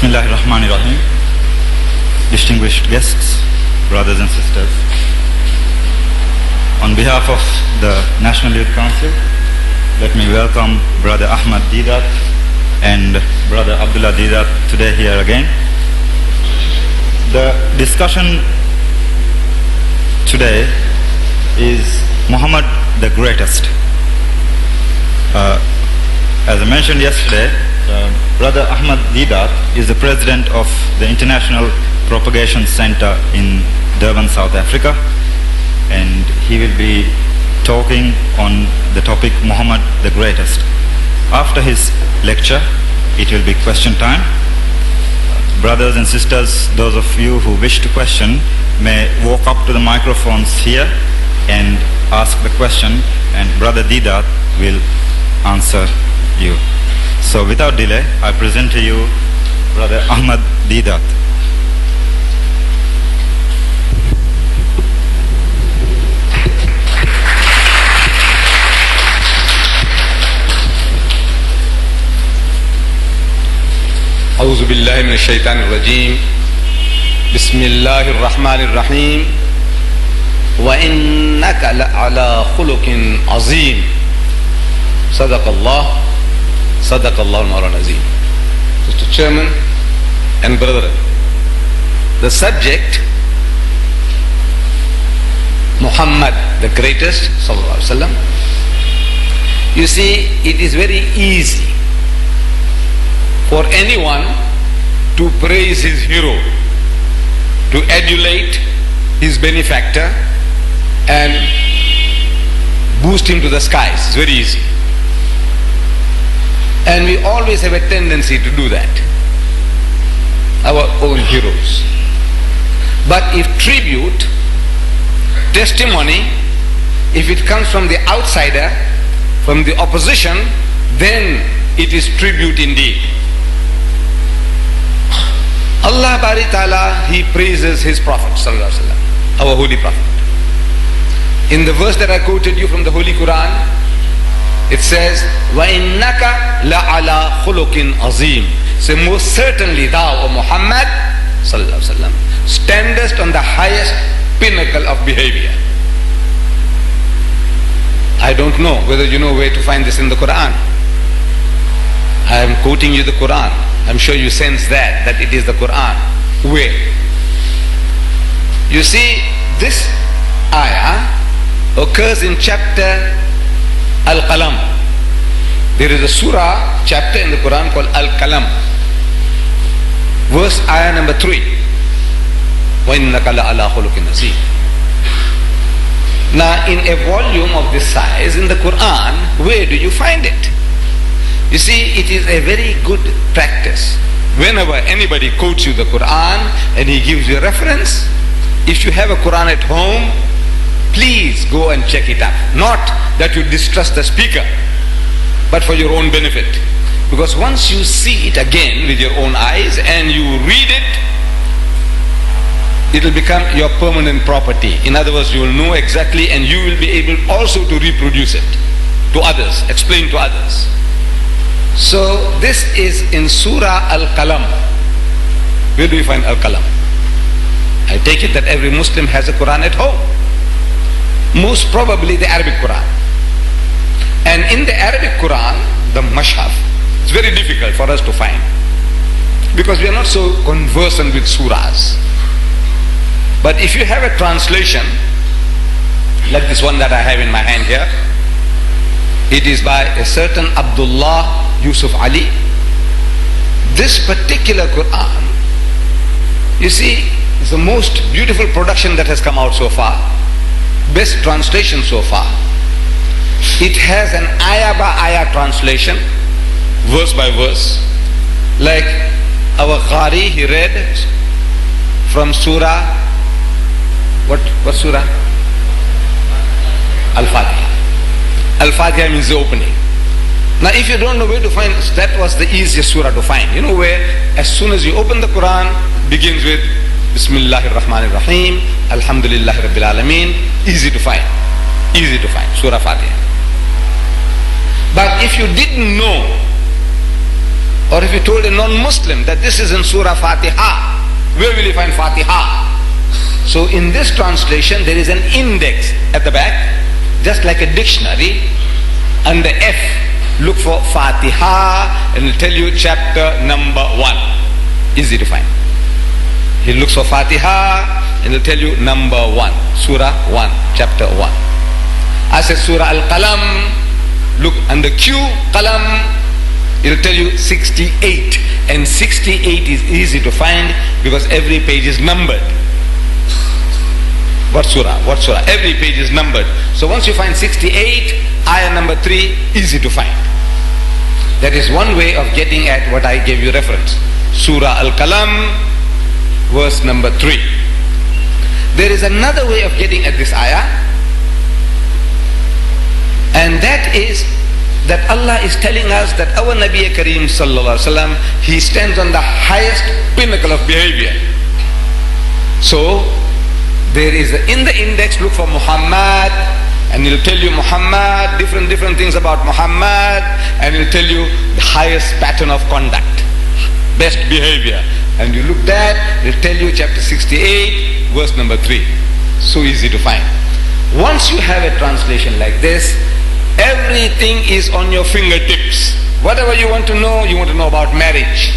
Bismillahirrahmanirrahim. Distinguished guests, brothers and sisters. On behalf of the National Youth Council, let me welcome Brother Ahmed Deedat and Brother Abdullah Deedat today here again. The discussion today is Muhammad the Greatest. As I mentioned yesterday, Brother Ahmed Deedat is the president of the International Propagation Center in Durban, South Africa, and he will be talking on the topic Muhammad the Greatest. After his lecture, it will be question time. Brothers and sisters, those of you who wish to question may walk up to the microphones here and ask the question, and Brother Deedat will answer you. So without delay, I present to you Brother Ahmed Deedat. أعوذ بالله من الشيطان الرجيم بسم الله الرحمن الرحيم وإنك لعلى خلق عظيم صدق الله المولى العظيم. Mr. Chairman and brethren, the subject Muhammad the Greatest sallallahu alaihi wasallam, you see, it is very easy for anyone to praise his hero, to adulate his benefactor and boost him to the skies. It's very easy. And we always have a tendency to do that, our own heroes. But if tribute, testimony, if it comes from the outsider, from the opposition, then it is tribute indeed. Allah Bari Ta'ala, He praises His Prophet Sallallahu Alaihi Wasallam, our holy Prophet. In the verse that I quoted you from the Holy Quran, it says, وَإِنَّكَ لَعَلَى خُلُقٍ عَظِيمٍ. So most certainly thou, O Muhammad Sallallahu Alaihi Wasallam, standest on the highest pinnacle of behavior. I don't know whether you know where to find this in the Quran. I am quoting you the Quran. I'm sure you sense that it is the Quran. Where? You see, this ayah occurs in chapter Al-Qalam. There is a surah, chapter in the Quran called Al-Qalam. Verse ayah number 3. وَإِنَّكَ لَعَلَى خُلُقٍ عَظِيمٍ. Now, in a volume of this size in the Quran, where do you find it? You see, it is a very good practice. Whenever anybody quotes you the Quran and he gives you a reference, if you have a Quran at home, please go and check it up. Not that you distrust the speaker, but for your own benefit. Because once you see it again with your own eyes and you read it, it will become your permanent property. In other words, you will know exactly, and you will be able also to reproduce it to others, explain to others. So this is in Surah Al-Qalam. Where do you find Al-Qalam? I take it that every Muslim has a Quran at home. Most probably the Arabic Quran. And in the Arabic Quran, the Mashhaf, it's very difficult for us to find, because we are not so conversant with surahs. But if you have a translation, like this one that I have in my hand here, it is by a certain Abdullah Yusuf Ali. This particular Quran, you see, is the most beautiful production that has come out so far. Best translation so far. It has an ayah by ayah translation, verse by verse. Like our Qari, he read from Surah, what Surah? Al-Fatiha. Al-Fatiha means the opening. Now if you don't know where to find, that was the easiest surah to find. You know where, as soon as you open the Quran, begins with Bismillahir Rahmanir Rahim, Alhamdulillahi Rabbil Alameen. Easy to find. Surah Fatiha. But if you didn't know, or Or if you told a non-Muslim that this is in Surah Fatiha, where will you find Fatiha? So in this translation there is an index at the back, just like a dictionary. Under F, look for Fatiha and it will tell you chapter number 1. Easy to find. He looks for Fatiha and it will tell you number 1. Surah 1, chapter 1. I said Surah Al-Qalam, look under Q, Qalam, it will tell you 68. And 68 is easy to find because every page is numbered. What surah? What surah? Every page is numbered. So once you find 68, ayah number 3, easy to find. That is one way of getting at what I gave you reference. Surah Al-Qalam, verse number 3. There is another way of getting at this ayah, and that is that Allah is telling us that our Nabi Kareem sallallahu alaihi wasallam, he stands on the highest pinnacle of behavior. So there is in the index, look for Muhammad, and it'll tell you Muhammad, different things about Muhammad, and it'll tell you the highest pattern of conduct, best behavior. And you look that, it'll tell you chapter 68, verse number 3. So easy to find. Once you have a translation like this, everything is on your fingertips. Whatever you want to know about marriage.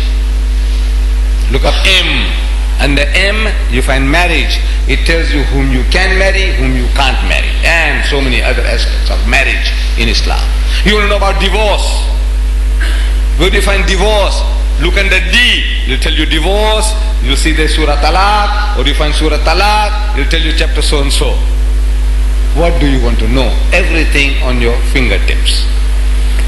Look up M. Under M, you find marriage. It tells you whom you can marry, whom you can't marry, and so many other aspects of marriage in Islam. You want to know about divorce. Where do you find divorce? Look under D, it'll tell you divorce. You'll see the Surah Talaq, or you find Surah Talaq, it'll tell you chapter so and so. What do you want to know? Everything on your fingertips.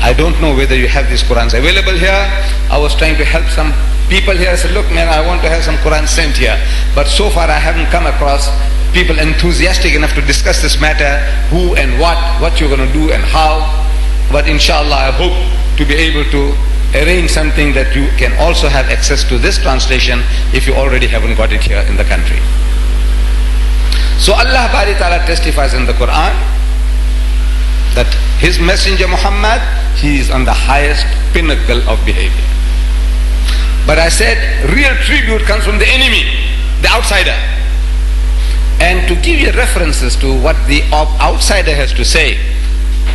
I don't know whether you have these Qurans available here. I was trying to help some people here. I said, look man, I want to have some Quran sent here. But so far I haven't come across people enthusiastic enough to discuss this matter, who and what you're going to do and how. But inshallah I hope to be able to arrange something that you can also have access to this translation if you already haven't got it here in the country. So Allah Bari Ta'ala testifies in the Quran that His messenger Muhammad, he is on the highest pinnacle of behavior. But I said real tribute comes from the enemy, the outsider. And to give you references to what the outsider has to say,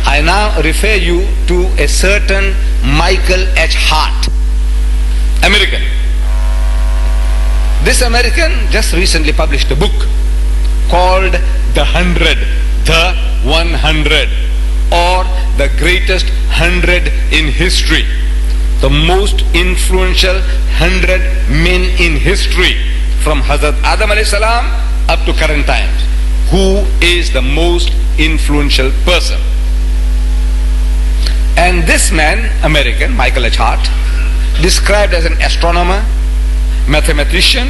I now refer you to a certain Michael H. Hart, American. This American just recently published a book called The 100, The 100, or The Greatest 100 in History. The most influential 100 men in history, from Hazrat Adam alayhi salam up to current times. Who is the most influential person? And this man, American, Michael H. Hart, described as an astronomer, mathematician,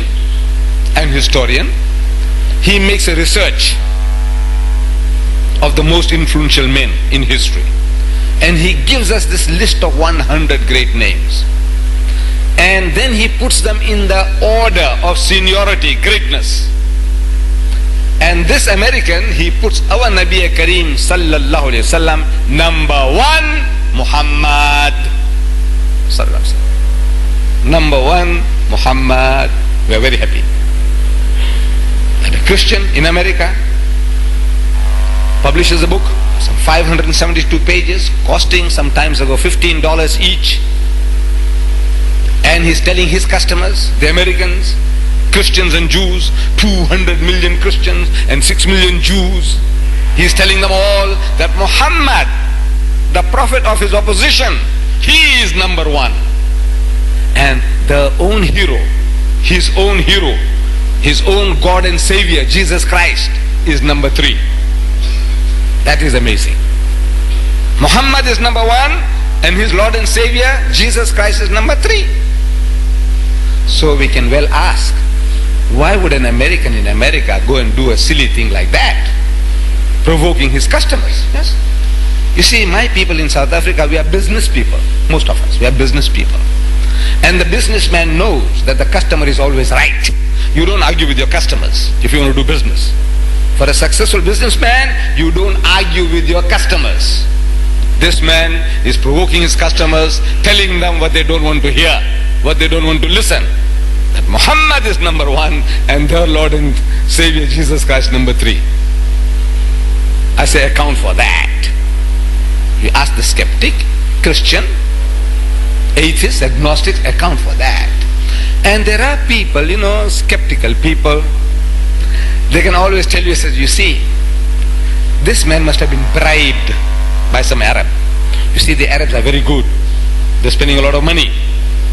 and historian, he makes a research of the most influential men in history. And he gives us this list of 100 great names. And then he puts them in the order of seniority, greatness. And this American, he puts our Nabi Kareem sallallahu alayhi wasallam number 1, Muhammad sallallahu alayhi wasallam. Number 1, Muhammad. We are very happy. And a Christian in America publishes a book, some 572 pages, costing some times ago $15 each. And he's telling his customers, the Americans, Christians and Jews, 200 million Christians and 6 million Jews, he's telling them all that Muhammad, the prophet of his opposition, he is number 1. And the own hero, his own God and Savior, Jesus Christ, is number 3. That is amazing. Muhammad is number 1 and his Lord and Savior, Jesus Christ, is number 3. So we can well ask, why would an American in America go and do a silly thing like that, provoking his customers? Yes. You see, my people in South Africa, we are business people. Most of us, we are business people. And the businessman knows that the customer is always right. You don't argue with your customers if you want to do business. For a successful businessman, you don't argue with your customers. This man is provoking his customers, telling them what they don't want to hear, what they don't want to listen. That Muhammad is number one and their Lord and Savior Jesus Christ number three. I say account for that. You ask the skeptic, Christian, atheist, agnostic, account for that. And there are people, skeptical people, they can always tell you, says, you see, this man must have been bribed by some Arab. You see, the Arabs are very good. They're spending a lot of money.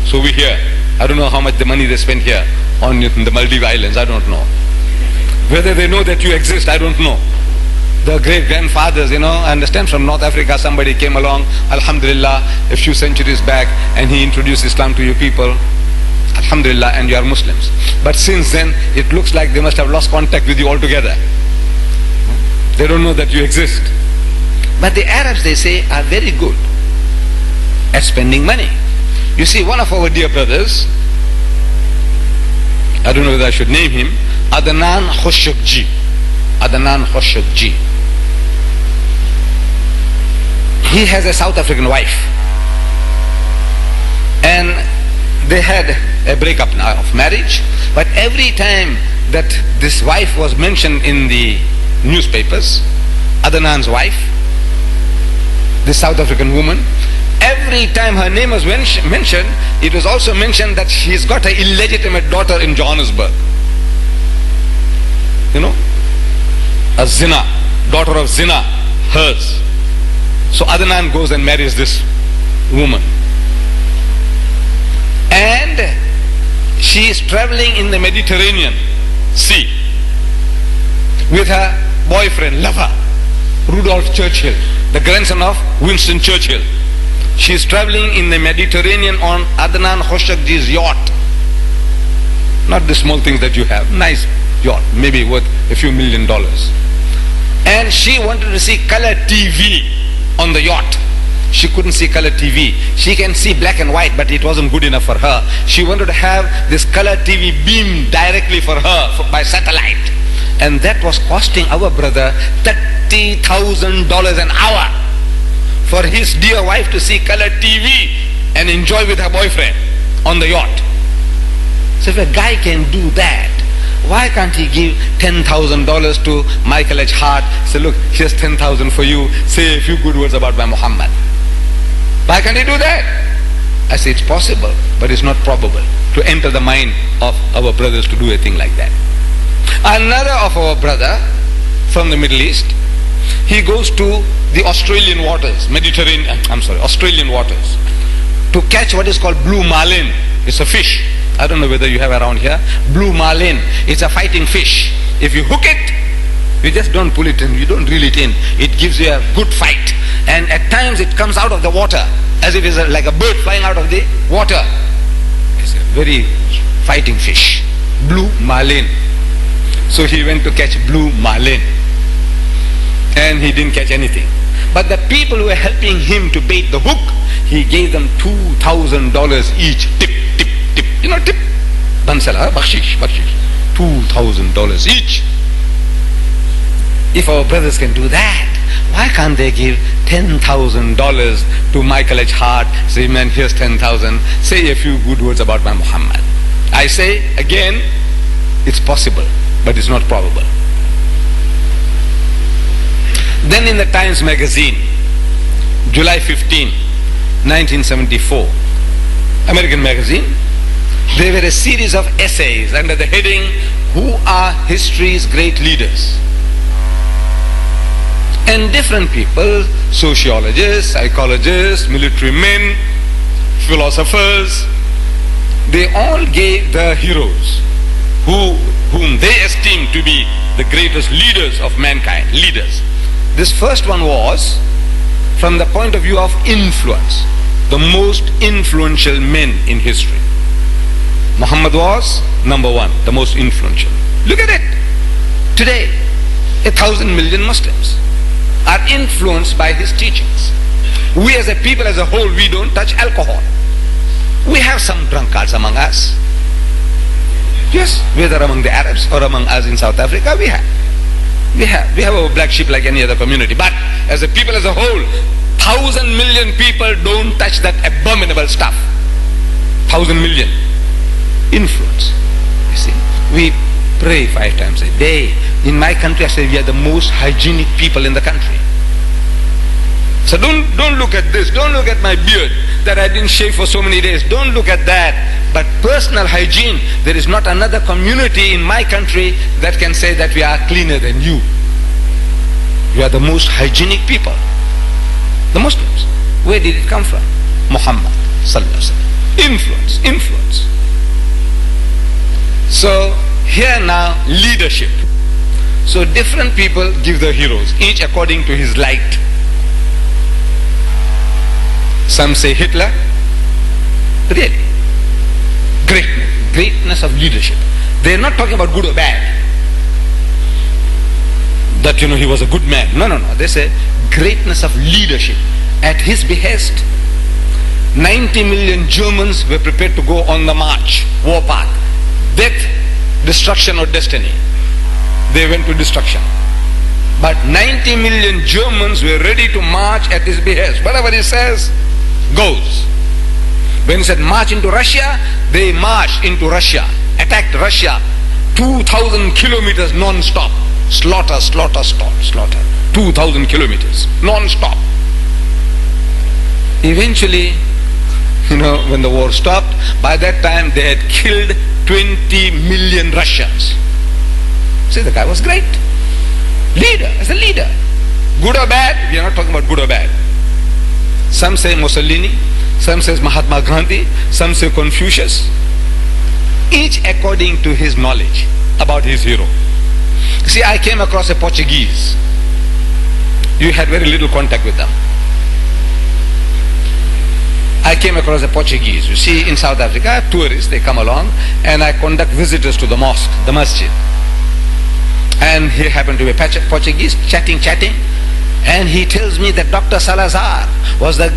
So we hear. I don't know how much the money they spend here on the Maldives Islands. I don't know. Whether they know that you exist, I don't know. The great grandfathers, I understand from North Africa somebody came along, Alhamdulillah, a few centuries back, and he introduced Islam to you people. Alhamdulillah, and you are Muslims. But since then, it looks like they must have lost contact with you altogether. They don't know that you exist. But the Arabs, they say, are very good at spending money. You see, one of our dear brothers, I don't know whether I should name him, Adnan Khoshukji. Adnan Khoshukji. He has a South African wife. And they had a breakup now of marriage. But every time that this wife was mentioned in the newspapers, Adnan's wife, the South African woman, every time her name was mentioned, it was also mentioned that she's got an illegitimate daughter in Johannesburg. A zina, daughter of zina, hers. So Adnan goes and marries this woman. And she is traveling in the Mediterranean Sea with her boyfriend, lover, Rudolph Churchill, the grandson of Winston Churchill. She is traveling in the Mediterranean on Adnan Khoshukji's yacht. Not the small things that you have. Nice yacht, maybe worth a few $1 million. And she wanted to see color TV on the yacht. She couldn't see color TV. She can see black and white, but it wasn't good enough for her. She wanted to have this color TV beamed directly for her by satellite. And that was costing our brother $30,000 an hour for his dear wife to see color TV and enjoy with her boyfriend on the yacht. So if a guy can do that, why can't he give $10,000 to Michael H. Hart? Say, look, here's 10,000 for you. Say a few good words about my Muhammad. Why can't he do that? I say it's possible, but it's not probable to enter the mind of our brothers to do a thing like that. Another of our brother from the Middle East, he goes to the Australian waters, Australian waters, to catch what is called blue marlin. It's a fish. I don't know whether you have around here. Blue marlin. It's a fighting fish. If you hook it, you just don't pull it in, you don't reel it in. It gives you a good fight. And at times it comes out of the water as if it's like a bird flying out of the water. It's a very fighting fish. Blue marlin. So he went to catch blue marlin. And he didn't catch anything. But the people who were helping him to bait the hook, he gave them $2,000 each. Tip, tip, tip. Tip. Bansala, bakshish. $2,000 each. If our brothers can do that, why can't they give $10,000 to Michael H. Hart? Say, man, here's 10,000. Say a few good words about my Muhammad. I say, again, it's possible, but it's not probable. Then in the Times magazine, July 15, 1974, American magazine, there were a series of essays under the heading, Who are History's Great Leaders? And different people, sociologists, psychologists, military men, philosophers, they all gave the heroes whom they esteemed to be the greatest leaders of mankind, leaders. This first one was from the point of view of influence, the most influential men in history. Muhammad was number one, the most influential. Look at it. Today, 1,000 million Muslims are influenced by his teachings. We as a people as a whole, we don't touch alcohol. We have some drunkards among us. Yes, whether among the Arabs or among us in South Africa, we have. We have our black sheep like any other community. But as a people as a whole, 1,000 million people don't touch that abominable stuff. 1,000 million. Influence. You see, we pray 5 times a day. In my country, I say we are the most hygienic people in the country. So don't look at this. Don't look at my beard that I didn't shave for so many days. Don't look at that. But personal hygiene, there is not another community in my country that can say that we are cleaner than you. You are the most hygienic people. The Muslims. Where did it come from? Muhammad sallallahu alaihi wasallam. Influence. So here now, leadership. So different people give their heroes, each according to his light. Some say Hitler. Really. Greatness of leadership. They are not talking about good or bad. That he was a good man. No. They say greatness of leadership. At his behest, 90 million Germans were prepared to go on the march, war path. Death, destruction or destiny. They went to destruction. But 90 million Germans were ready to march at his behest. Whatever he says, goes. When he said march into Russia, they marched into Russia, attacked Russia, 2,000 kilometers non-stop. Slaughter. 2,000 kilometers, non-stop. Eventually, when the war stopped, by that time they had killed 20 million Russians. See, the guy was great. Leader, as a leader. Good or bad? We are not talking about good or bad. Some say Mussolini, some says Mahatma Gandhi, some say Confucius. Each according to his knowledge about his hero. See, I came across a Portuguese. You had very little contact with them. I came across a Portuguese. You see, in South Africa, tourists, they come along, and I conduct visitors to the mosque, the masjid. And he happened to be a Portuguese, chatting, and he tells me that Dr. Salazar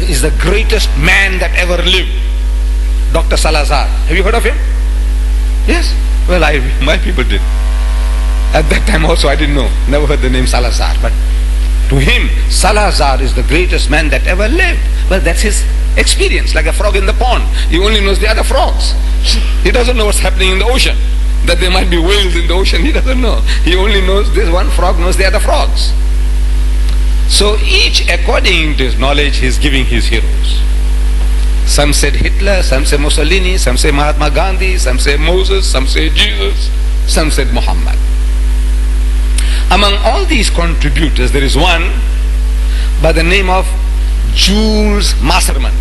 is the greatest man that ever lived. Dr. Salazar. Have you heard of him? Yes. Well, my people did. At that time also I didn't know. Never heard the name Salazar. But to him, Salazar is the greatest man that ever lived. Well, that's his experience, like a frog in the pond. He only knows the other frogs. He doesn't know what's happening in the ocean. That there might be whales in the ocean, he doesn't know. He only knows this one frog knows the other frogs. So each according to his knowledge, he is giving his heroes. Some said Hitler, some say Mussolini, some say Mahatma Gandhi, some say Moses, some say Jesus, some said Muhammad. Among all these contributors, there is one by the name of Jules Masserman.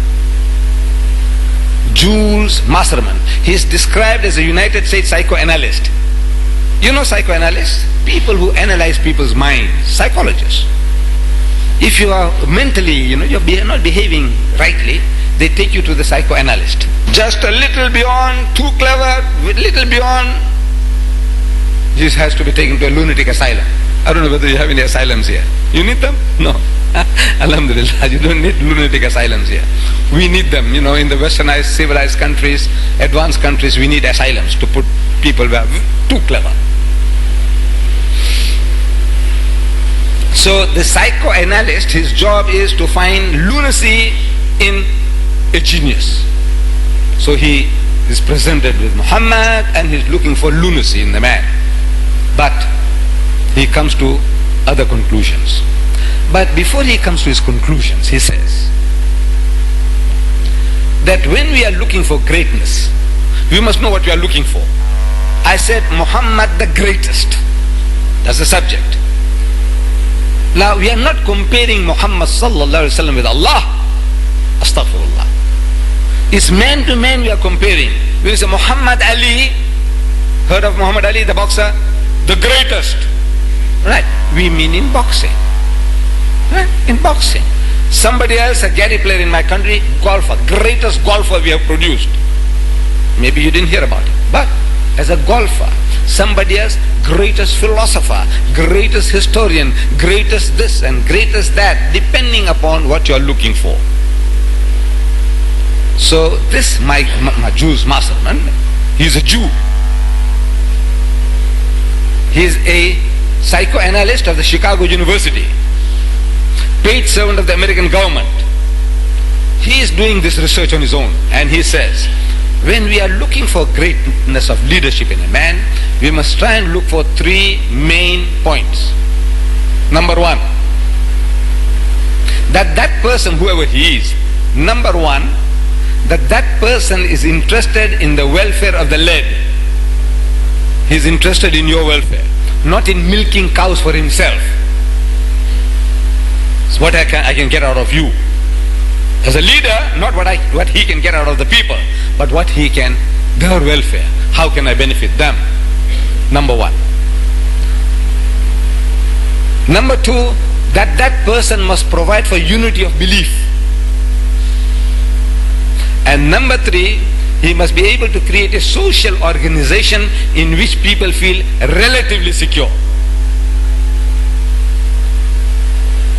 Jules Masserman. He is described as a United States psychoanalyst. You know psychoanalysts? People who analyze people's minds. Psychologists. If you are mentally, you're not behaving rightly, they take you to the psychoanalyst. Just a little beyond, too clever, little beyond, this has to be taken to a lunatic asylum. I don't know whether you have any asylums here. You need them? No. Alhamdulillah, you don't need lunatic asylums here. We need them, in the westernized, civilized countries, advanced countries, we need asylums to put people who are too clever. So the psychoanalyst, his job is to find lunacy in a genius. So he is presented with Muhammad and he's looking for lunacy in the man. But he comes to other conclusions. But before he comes to his conclusions, he says that when we are looking for greatness, we must know what we are looking for. I said Muhammad the greatest. That's the subject. Now we are not comparing Muhammad sallallahu alaihi wasallam with Allah. Astaghfirullah. It's man to man we are comparing. We say Muhammad Ali. Heard of Muhammad Ali, the boxer? The greatest. Right. We mean in boxing. Right? In boxing. Somebody else, a Gary player in my country, golfer, greatest golfer we have produced. Maybe you didn't hear about it. But as a golfer, somebody else, greatest philosopher, greatest historian, greatest this and greatest that, depending upon what you are looking for. So this my Jews Masterman, he's a Jew. He's a psychoanalyst of the Chicago University. paid servant of the American government. He is doing this research on his own, and he says, when we are looking for greatness of leadership in a man, we must try and look for three main points. Number one, that person, whoever he is, number one, that person is interested in the welfare of the led. He is interested in your welfare, not in milking cows for himself. It's what I can get out of you. As a leader, not what he can get out of the people, but what he can, their welfare. How can I benefit them? Number one. Number two, that person must provide for unity of belief. And number three, he must be able to create a social organization in which people feel relatively secure.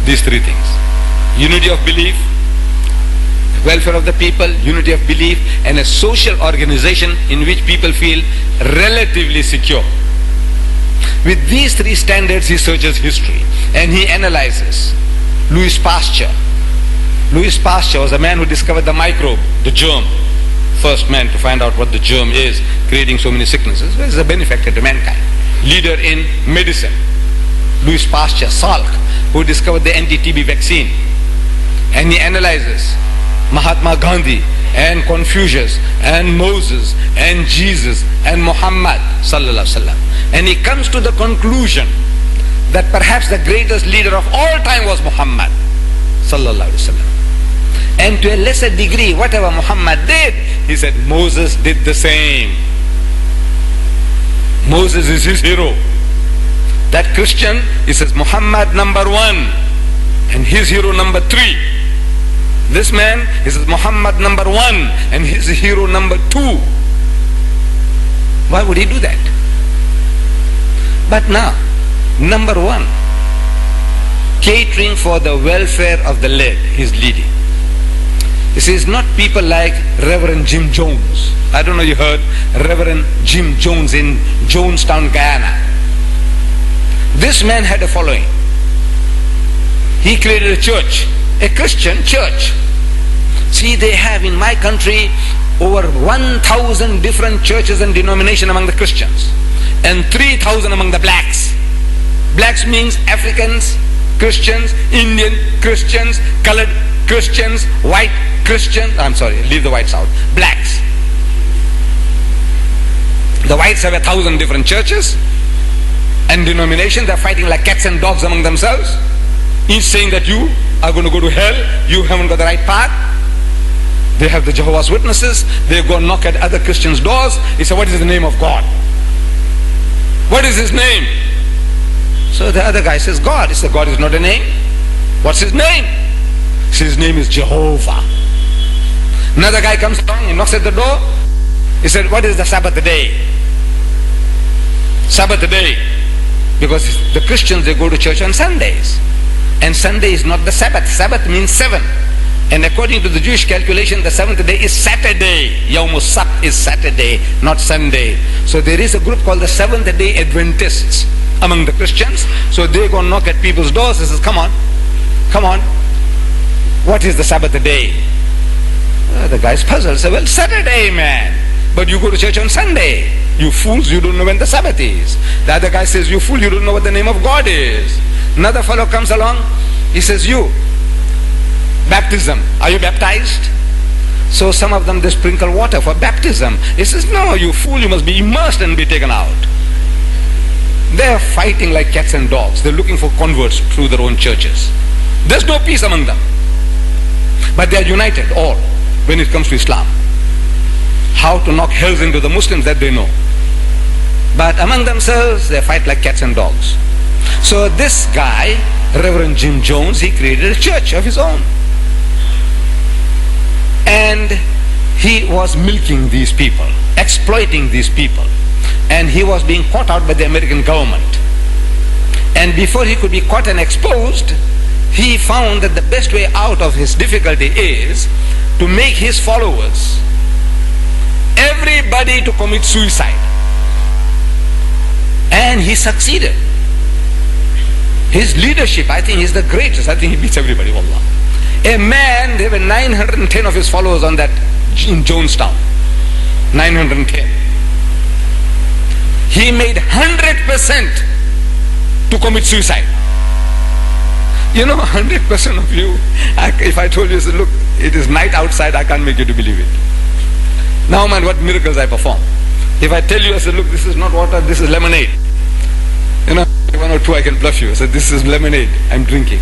These three things: unity of belief, welfare of the people, unity of belief, and a social organization in which people feel relatively secure. With these three standards, he searches history and he analyzes. Louis Pasteur was a man who discovered the microbe, the germ. First man to find out what the germ is, creating so many sicknesses. He is a benefactor to mankind. Leader in medicine. Louis Pasteur, Salk, who discovered the anti-TB vaccine. And he analyzes Mahatma Gandhi and Confucius and Moses and Jesus and Muhammad sallallahu alaihi wasallam, and he comes to the conclusion that perhaps the greatest leader of all time was Muhammad sallallahu alaihi wasallam. And to a lesser degree, whatever Muhammad did, he said Moses did the same. Moses is his hero. That Christian, he says Muhammad number one and his hero number three. This man, he says Muhammad number one and his hero number two. Why would he do that? But now, number one, catering for the welfare of the led, he's leading. This is not people like Reverend Jim Jones. I don't know, you heard Reverend Jim Jones in Jonestown, Guyana. This man had a following. He created a church, a Christian church. See, they have in my country over 1,000 different churches and denominations among the Christians, and 3,000 among the blacks. Blacks means Africans, Christians, Indian Christians, colored Christians, white Christians. I'm sorry, leave the whites out. Blacks. The whites have 1,000 different churches and denominations. They're fighting like cats and dogs among themselves, each saying that you are going to go to hell, you haven't got the right path. They have the Jehovah's Witnesses. They go knock at other Christians' doors. He said, what is the name of God? What is his name? So the other guy says, God. He said, God is not a name. What's his name? He says, his name is Jehovah. Another guy comes along, he knocks at the door. He said, what is the Sabbath day? Sabbath day. Because the Christians, they go to church on Sundays. And Sunday is not the Sabbath. Sabbath means 7. And according to the Jewish calculation, the 7th day is Saturday. Yawm Sabt is Saturday, not Sunday. So there is a group called the 7th day Adventists among the Christians. So they go knock at people's doors and says, come on, what is the Sabbath day? The guy's puzzled. Say, well, Saturday, man. But you go to church on Sunday. You fools, you don't know when the Sabbath is. The other guy says, you fool, you don't know what the name of God is. Another fellow comes along. He says, you, baptism, are you baptized? So some of them, they sprinkle water for baptism. He says, no, you fool, you must be immersed and be taken out. They're fighting like cats and dogs. They're looking for converts through their own churches. There's no peace among them. But they are united all when it comes to Islam. How to knock hells into the Muslims, that they know. But among themselves, they fight like cats and dogs. So this guy, Reverend Jim Jones, he created a church of his own. And he was milking these people, exploiting these people. And he was being caught out by the American government. And before he could be caught and exposed, he found that the best way out of his difficulty is to make his followers, everybody, to commit suicide. And he succeeded. His leadership, I think he's the greatest. I think he beats everybody, wallah. A man, there were 910 of his followers on that, in Jonestown. 910. He made 100% to commit suicide. You know, 100% of you, if I told you, say, look, it is night outside, I can't make you to believe it. Now man, what miracles I perform. If I tell you, I said, look, this is not water, this is lemonade. You know, one or two I can bluff you. I said, this is lemonade, I'm drinking.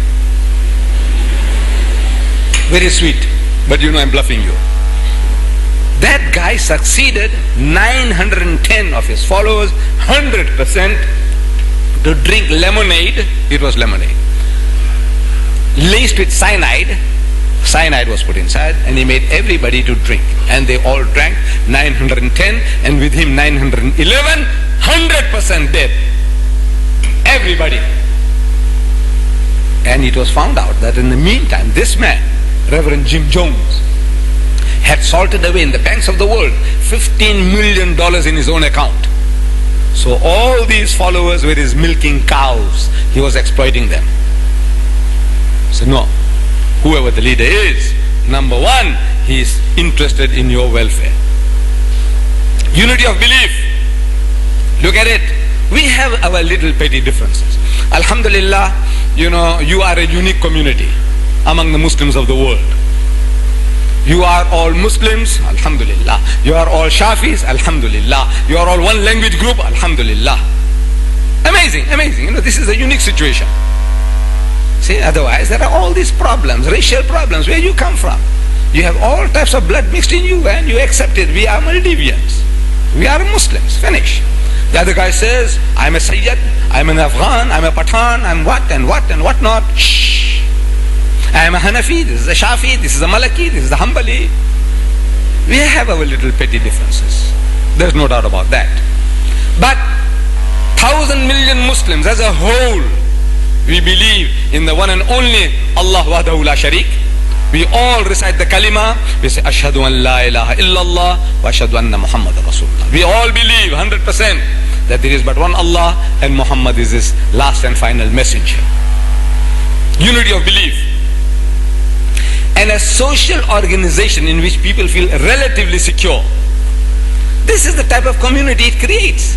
Very sweet, but you know I'm bluffing you. That guy succeeded, 910 of his followers, 100% to drink lemonade. It was lemonade. Laced with cyanide. Cyanide was put inside, and he made everybody to drink. And they all drank, 910, and with him 911, 100% dead. Everybody. And it was found out that in the meantime, this man, Reverend Jim Jones, had salted away in the banks of the world $15 million in his own account. So all these followers were his milking cows. He was exploiting them. So no, whoever the leader is, number one, he is interested in your welfare. Unity of belief. Look at it. We have our little petty differences. Alhamdulillah, you know, you are a unique community among the Muslims of the world. You are all Muslims, alhamdulillah. You are all Shafis, alhamdulillah. You are all one language group, alhamdulillah. Amazing, amazing. You know, this is a unique situation. See, otherwise there are all these problems, racial problems. Where you come from? You have all types of blood mixed in you and you accept it. We are Maldivians. We are Muslims. Finish. The other guy says, I'm a Sayyid, I'm an Afghan, I'm a Pathan, I'm what and what and what not. Shh. I am a Hanafi, this is a Shafi, this is a Malaki, this is a Hanbali. We have our little petty differences. There's no doubt about that. But 1,000 million Muslims as a whole, we believe in the one and only Allah wahdahu la sharik. We all recite the kalima. We say, Ashhadu an la ilaha illallah wa ashhadu anna Muhammad Rasulullah. We all believe 100% that there is but one Allah and Muhammad is his last and final messenger. Unity of belief. And a social organization in which people feel relatively secure. This is the type of community it creates.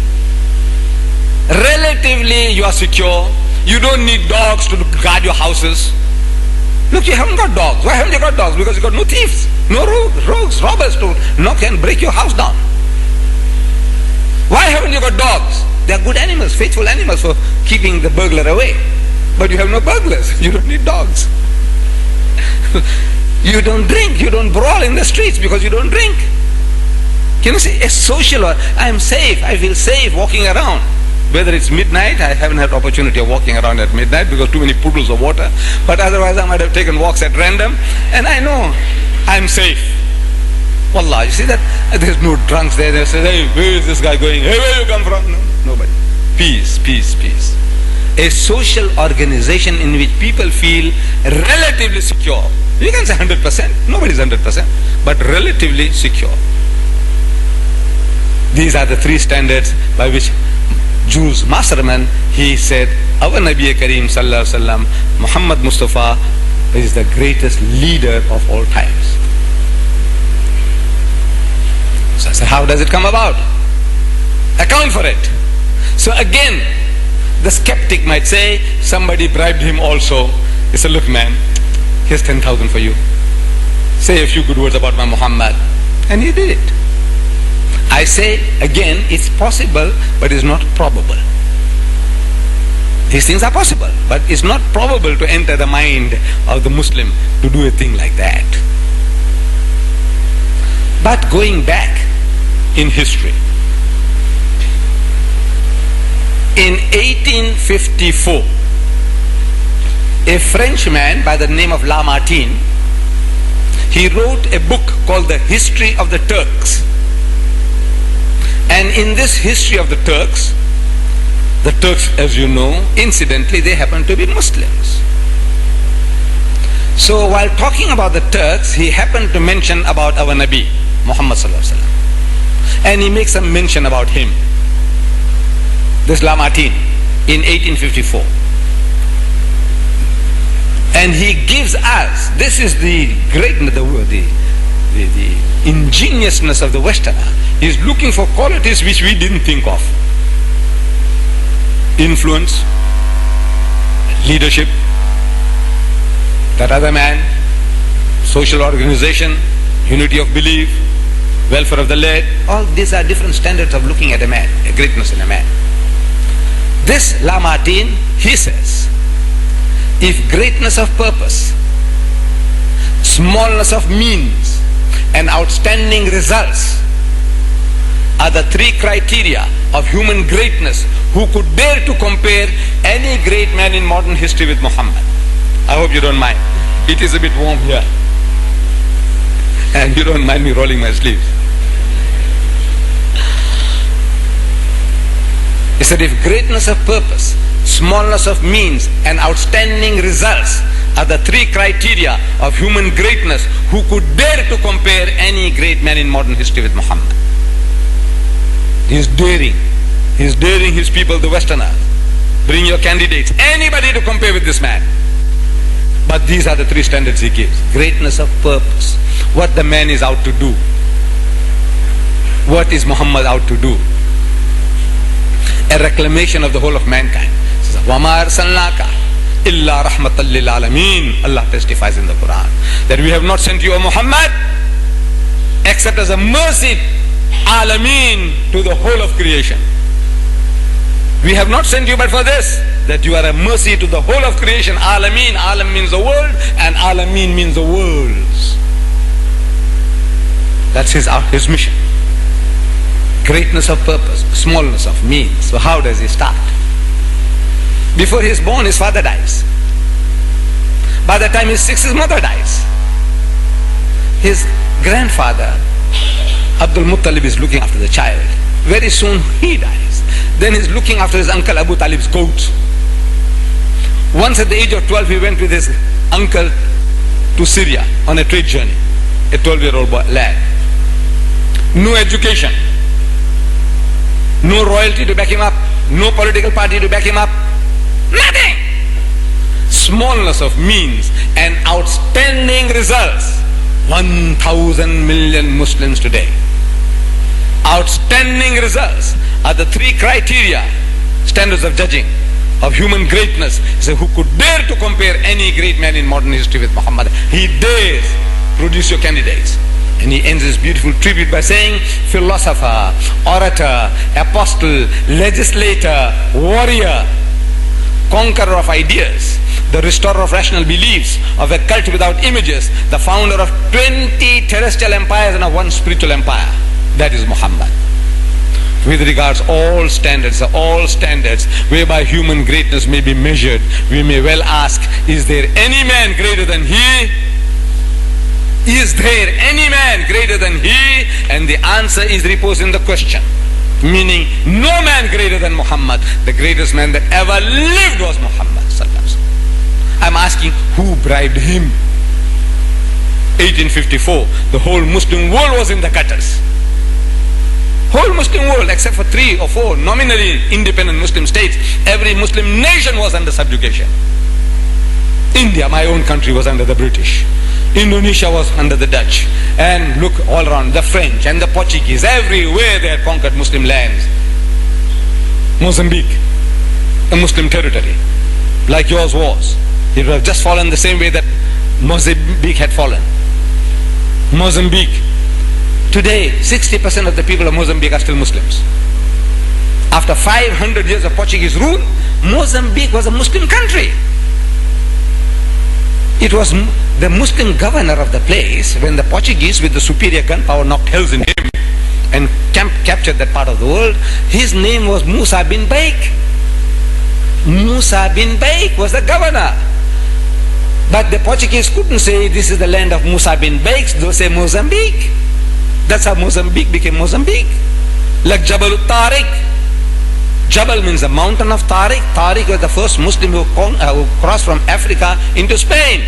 Relatively you are secure. You don't need dogs to guard your houses. Look, you haven't got dogs. Why haven't you got dogs? Because you got no thieves, no rogues, robbers to knock and break your house down. Why haven't you got dogs? They are good animals, faithful animals for keeping the burglar away. But you have no burglars. You don't need dogs. You don't drink. You don't brawl in the streets because you don't drink. Can you see? A social, I am safe. I feel safe walking around. Whether it's midnight, I haven't had opportunity of walking around at midnight because too many puddles of water. But otherwise I might have taken walks at random. And I know I'm safe. Wallah, you see that? There's no drunks there. They say, hey, where is this guy going? Hey, where you come from? No, nobody. Peace, peace, peace. A social organization in which people feel relatively secure. You can say 100%. Nobody's 100%. But relatively secure. These are the three standards by which Jews masterman, he said, our Nabi Kareem sallallahu alaihi wasallam, Muhammad Mustafa is the greatest leader of all times. So I said, how does it come about? Account for it. So again, the skeptic might say, somebody bribed him also. He said, look man, here's 10,000 for you. Say a few good words about my Muhammad. And he did it. I say again, it's possible, but it's not probable. These things are possible, but it's not probable to enter the mind of the Muslim to do a thing like that. But going back in history, in 1854, a Frenchman by the name of Lamartine, he wrote a book called The History of the Turks. And in this history of the Turks, as you know, incidentally, they happen to be Muslims. So while talking about the Turks, he happened to mention about our Nabi, Muhammad sallallahu alaihi wasallam. And he makes some mention about him. This Lamartine, in 1854. And he gives us, this is the greatness, the ingeniousness of the Westerner. He is looking for qualities which we didn't think of. Influence, leadership, that other man, social organization, unity of belief, welfare of the led, all these are different standards of looking at a man, a greatness in a man. This Lamartine, he says, if greatness of purpose, smallness of means, and outstanding results are the three criteria of human greatness, who could dare to compare any great man in modern history with Muhammad? I hope you don't mind. It is a bit warm here. And you don't mind me rolling my sleeves. He said, if greatness of purpose, smallness of means, and outstanding results are the three criteria of human greatness, who could dare to compare any great man in modern history with Muhammad? He is daring. He is daring his people, the Westerners. Bring your candidates, anybody to compare with this man. But these are the three standards he gives. Greatness of purpose. What the man is out to do. What is Muhammad out to do? A reclamation of the whole of mankind. وَمَا أَرْسَلْنَاكَ إِلَّا رَحْمَةً لِلْعَالَمِينَ. Allah testifies in the Quran that we have not sent you, O Muhammad, except as a mercy, alameen, to the whole of creation. We have not sent you but for this, that you are a mercy to the whole of creation. Alameen, alam means the world, and alameen means the worlds. That's his mission. Greatness of purpose, smallness of means. So how does he start? Before he is born, his father dies. By the time he is 6, his mother dies. His grandfather, Abdul Muttalib, is looking after the child. Very soon he dies. Then he is looking after his uncle Abu Talib's goat. Once at the age of 12, he went with his uncle to Syria on a trade journey. A 12-year-old lad. No education. No royalty to back him up. No political party to back him up. Nothing. Smallness of means and outstanding results. 1,000 million Muslims today. Outstanding results are the three criteria, standards of judging, of human greatness. So who could dare to compare any great man in modern history with Muhammad? He dares. Produce your candidates. And he ends his beautiful tribute by saying, philosopher, orator, apostle, legislator, warrior, conqueror of ideas, the restorer of rational beliefs, of a cult without images, the founder of 20 terrestrial empires and of one spiritual empire. That is Muhammad. With regards all standards whereby human greatness may be measured, we may well ask, is there any man greater than he? Is there any man greater than he? And the answer is reposed in the question. Meaning, no man greater than Muhammad. The greatest man that ever lived was Muhammad. I'm asking, who bribed him? 1854, the whole Muslim world was in the gutters. Whole Muslim world, except for 3 or 4 nominally independent Muslim states, every Muslim nation was under subjugation. India, my own country, was under the British. Indonesia was under the Dutch. And look all around, the French and the Portuguese, everywhere they had conquered Muslim lands. Mozambique, a Muslim territory, like yours was. It would have just fallen the same way that Mozambique had fallen. Mozambique. Today, 60% of the people of Mozambique are still Muslims. After 500 years of Portuguese rule, Mozambique was a Muslim country. It was the Muslim governor of the place when the Portuguese, with the superior gunpowder, knocked hells in him and captured that part of the world. His name was Musa bin Baik. Musa bin Baik was the governor. But the Portuguese couldn't say this is the land of Musa bin Baik, they'll say Mozambique. That's how Mozambique became Mozambique. Like Jabal Tariq. Jabal means the mountain of Tariq. Tariq was the first Muslim who crossed from Africa into Spain.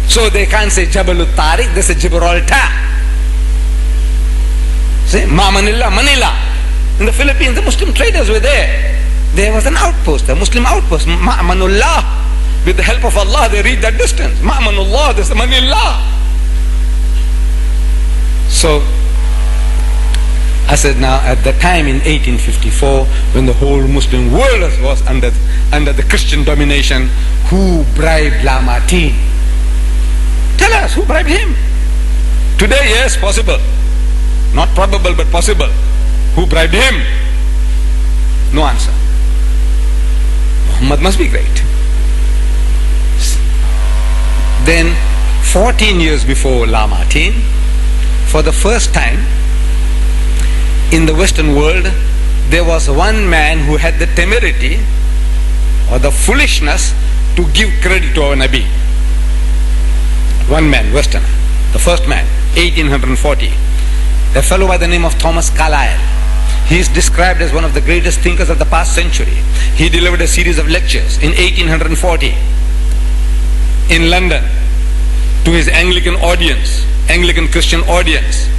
So they can't say Jabal Tariq, they say Gibraltar. See, Manila. In the Philippines, the Muslim traders were there. There was an outpost, a Muslim outpost, Manullah. With the help of Allah, they reach that distance. Ma'amanullah, this is manillah. So, I said, now at the time in 1854, when the whole Muslim world was under the Christian domination, who bribed Lamartine? Tell us, who bribed him? Today, yes, possible. Not probable, but possible. Who bribed him? No answer. Muhammad must be great. Then, 14 years before Lamartine, for the first time in the Western world, there was one man who had the temerity or the foolishness to give credit to our Nabi. One man, Westerner, the first man, 1840. A fellow by the name of Thomas Carlyle. He is described as one of the greatest thinkers of the past century. He delivered a series of lectures in 1840 in London to his Anglican audience, Anglican Christian audience,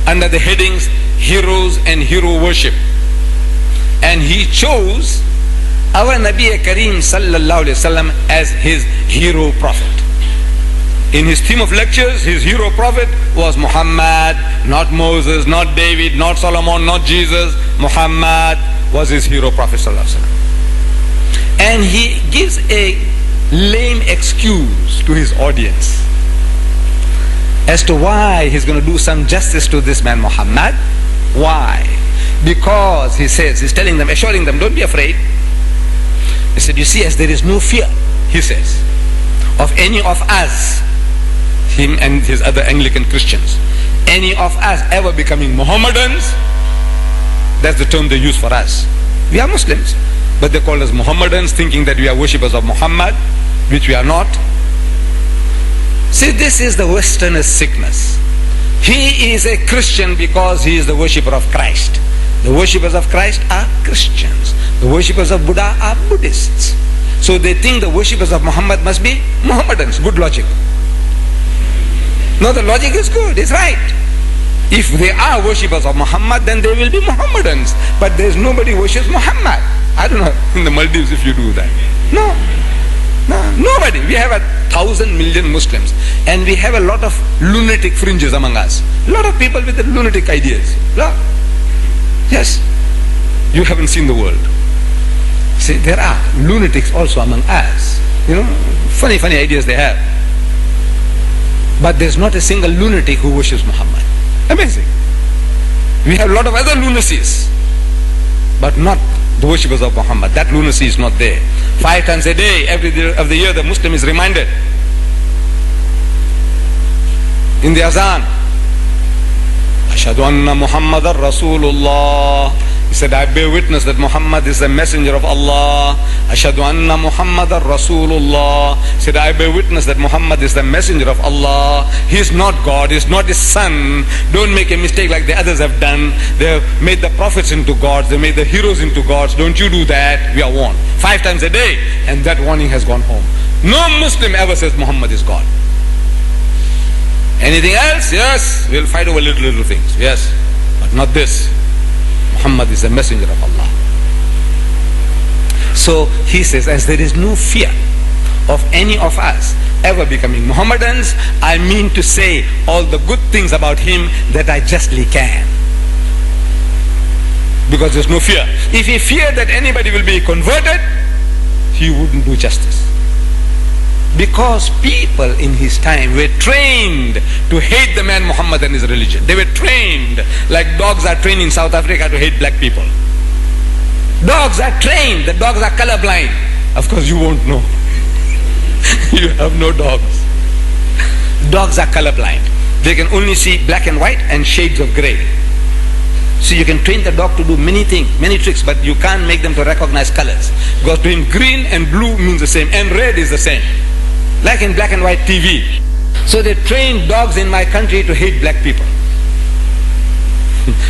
under the headings Heroes and Hero Worship. And he chose our Nabi Kareem sallallahu alayhi wasallam as his hero prophet. In his theme of lectures, his hero prophet was Muhammad, not Moses, not David, not Solomon, not Jesus. Muhammad was his hero prophet sallallahu alayhi wasallam. And he gives a lame excuse to his audience as to why he's going to do some justice to this man Muhammad. Why? Because he says, he's telling them, assuring them, don't be afraid. He said, you see, as there is no fear, he says, of any of us, him and his other Anglican Christians, any of us ever becoming Mohammedans. That's the term they use for us. We are Muslims, but they call us Mohammedans, thinking that we are worshippers of Muhammad, which we are not. See, this is the Westerner's sickness. He is a Christian because he is the worshipper of Christ. The worshippers of Christ are Christians. The worshippers of Buddha are Buddhists. So they think the worshippers of Muhammad must be Mohammedans. Good logic. No, the logic is good, it's right. If they are worshippers of Muhammad, then they will be Mohammedans. But there is nobody who worships Muhammad. I don't know in the Maldives if you do that. No, nobody. We have 1,000 million Muslims, and we have a lot of lunatic fringes among us. A lot of people with the lunatic ideas. Yes, you haven't seen the world. See, there are lunatics also among us. You know, funny ideas they have. But there's not a single lunatic who worships Muhammad. Amazing. We have a lot of other lunacies, but not the worshippers of Muhammad. That lunacy is not there. 5 times a day, every day of the year, the Muslim is reminded in the azan, Ashhadu anna Muhammadar Rasulullah. He said, I bear witness that Muhammad is the messenger of Allah. Ashhadu anna Muhammadar Rasulullah. He said, I bear witness that Muhammad is the messenger of Allah. He is not God, he is not his son. Don't make a mistake like the others have done. They have made the prophets into gods, they made the heroes into gods. Don't you do that. We are warned 5 times a day, and that warning has gone home. No Muslim ever says Muhammad is God. Anything else? Yes, we'll fight over little things. Yes, but not this. Muhammad is the messenger of Allah. So he says, as there is no fear of any of us ever becoming Mohammedans, I mean to say all the good things about him that I justly can. Because there's no fear. If he feared that anybody will be converted, he wouldn't do justice. Because people in his time were trained to hate the man Muhammad and his religion. They were trained like dogs are trained in South Africa to hate black people. Dogs are trained. The dogs are colorblind. Of course you won't know. You have no dogs. Dogs are colorblind. They can only see black and white and shades of gray. So you can train the dog to do many things, many tricks, but you can't make them to recognize colors. Because to him green and blue means the same, and red is the same. Like in black and white TV. So they train dogs in my country to hate black people.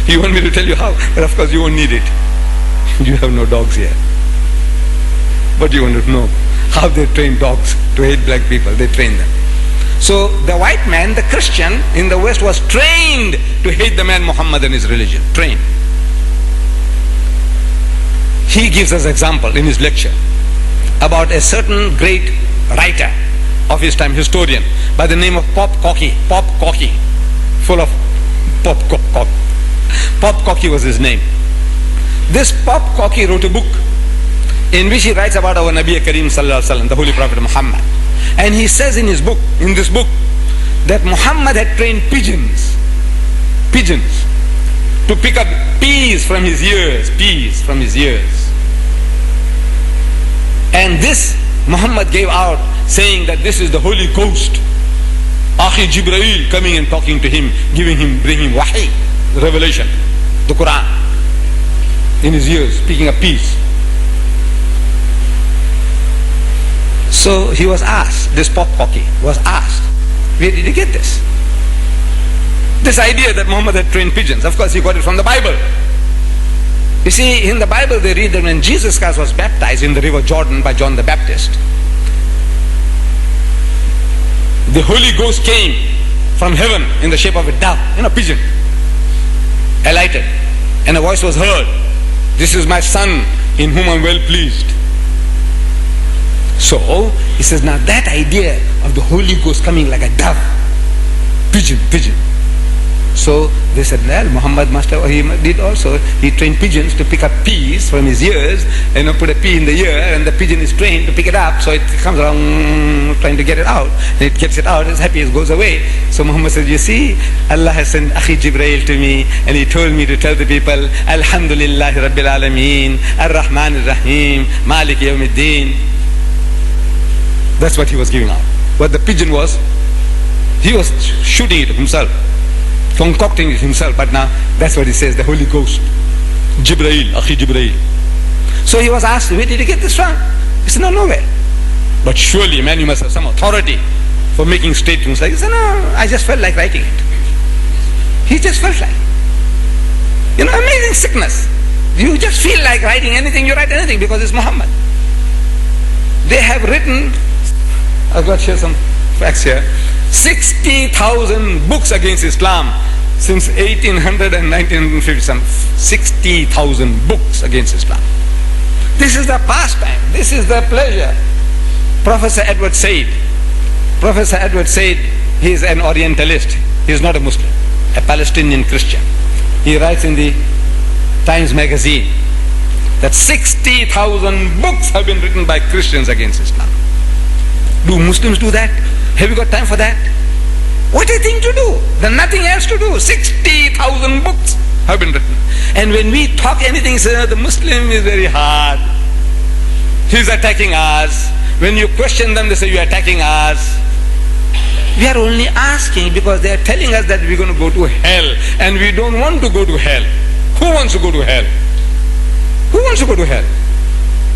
You want me to tell you how? But of course you won't need it. You have no dogs here. But you want to know how they train dogs to hate black people. They train them. So the white man, the Christian in the West, was trained to hate the man Muhammad and his religion. Trained. He gives us example in his lecture about a certain great writer of his time, historian, by the name of Pop Cocky, full of Pop Cocky was his name. This Pop Cocky wrote a book in which he writes about our Nabi Kareem Sallallahu Alaihi Wasallam, the Holy Prophet Muhammad. And he says in this book, that Muhammad had trained pigeons to pick up peas from his ears, And this Muhammad gave out, saying that this is the Holy Ghost, Akhi Jibreel, coming and talking to him, bringing wahi, the revelation, the Quran, in his ears, picking up peas. So he was asked, this Pop Cocky was asked, where did he get this? This idea that Muhammad had trained pigeons. Of course, he got it from the Bible. You see, in the Bible they read that when Jesus Christ was baptized in the river Jordan by John the Baptist, the Holy Ghost came from heaven in the shape of a dove, pigeon, alighted, and a voice was heard, "This is my son in whom I am well pleased." So he says, now that idea of the Holy Ghost coming like a dove, pigeon. So they said, well, Muhammad he did also. He trained pigeons to pick up peas from his ears, and put a pea in the ear, and the pigeon is trained to pick it up, so it comes along trying to get it out, and it gets it out, it's happy, it goes away. So Muhammad said, you see, Allah has sent Akhi Jibreel to me, and he told me to tell the people, Alhamdulillahi Rabbil Alameen, Ar-Rahman Ar-Rahim, Malik Yawmiddin. That's what he was giving out. What the pigeon was, he was shooting it himself, concocting it himself, but now that's what he says, the Holy Ghost, Jibreel, Akhi Jibreel. So he was asked, where did you get this from? He said, no, nowhere. But surely, man, you must have some authority for making statements like this. He said, no, I just felt like writing it. He just felt like. Amazing sickness. You just feel like writing anything, you write anything because it's Muhammad. They have written, I've got here some facts here, 60,000 books against Islam since 1800 and 1950, some 60,000 books against Islam. This is the pastime, this is the pleasure. Professor Edward Said, he is an Orientalist, he is not a Muslim, a Palestinian Christian. He writes in the Times magazine that 60,000 books have been written by Christians against Islam. Do Muslims do that? Have you got time for that? What a thing to do. There's nothing else to do. 60,000 books have been written. And when we talk anything, say, the Muslim is very hard. He's attacking us. When you question them, they say, you're attacking us. We are only asking because they are telling us that we're going to go to hell. And we don't want to go to hell. Who wants to go to hell? Who wants to go to hell?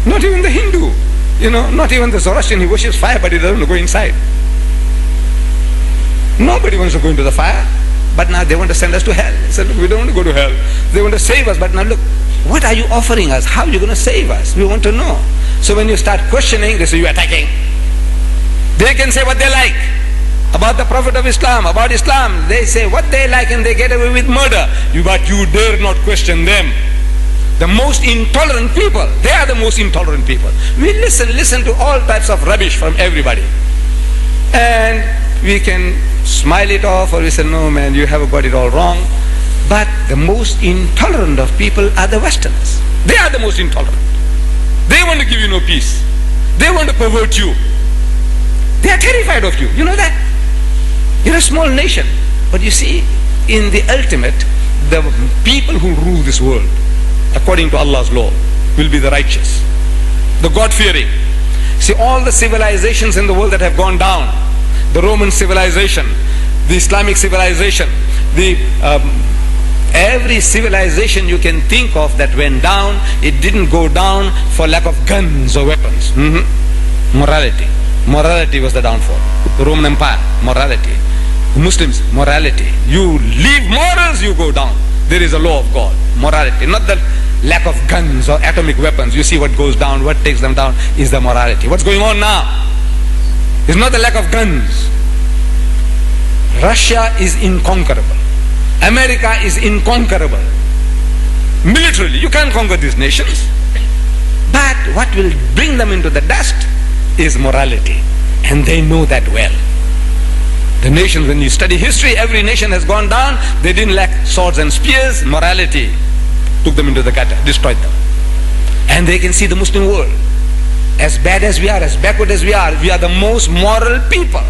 Not even the Hindu. Not even the Zoroastrian, he worships fire, but he doesn't want to go inside. Nobody wants to go into the fire, but now they want to send us to hell. They said, look, we don't want to go to hell. They want to save us, but now look, what are you offering us? How are you going to save us? We want to know. So when you start questioning, they say, you're attacking. They can say what they like about the Prophet of Islam, about Islam. They say what they like and they get away with murder. But you dare not question them. The most intolerant people, they are the most intolerant people. We listen to all types of rubbish from everybody. And we can smile it off, or we say, no man, you have got it all wrong. But the most intolerant of people are the Westerners. They are the most intolerant. They want to give you no peace. They want to pervert you. They are terrified of you. You know that? You're a small nation. But you see, in the ultimate, the people who rule this world, according to Allah's law, will be the righteous, the God-fearing. See, all the civilizations in the world that have gone down, the Roman civilization, the Islamic civilization, every civilization you can think of that went down, it didn't go down for lack of guns or weapons. Morality was the downfall. The Roman Empire, morality. The Muslims, morality. You leave morals, you go down. There is a law of God, morality, not the lack of guns or atomic weapons. You see what goes down, what takes them down is the morality. What's going on now is not the lack of guns. Russia is inconquerable. America is inconquerable. Militarily, you can't conquer these nations. But what will bring them into the dust is morality. And they know that well. The nations, when you study history, every nation has gone down. They didn't lack swords and spears. Morality took them into the gutter, destroyed them. And they can see the Muslim world. As bad as we are, as backward as we are the most moral people.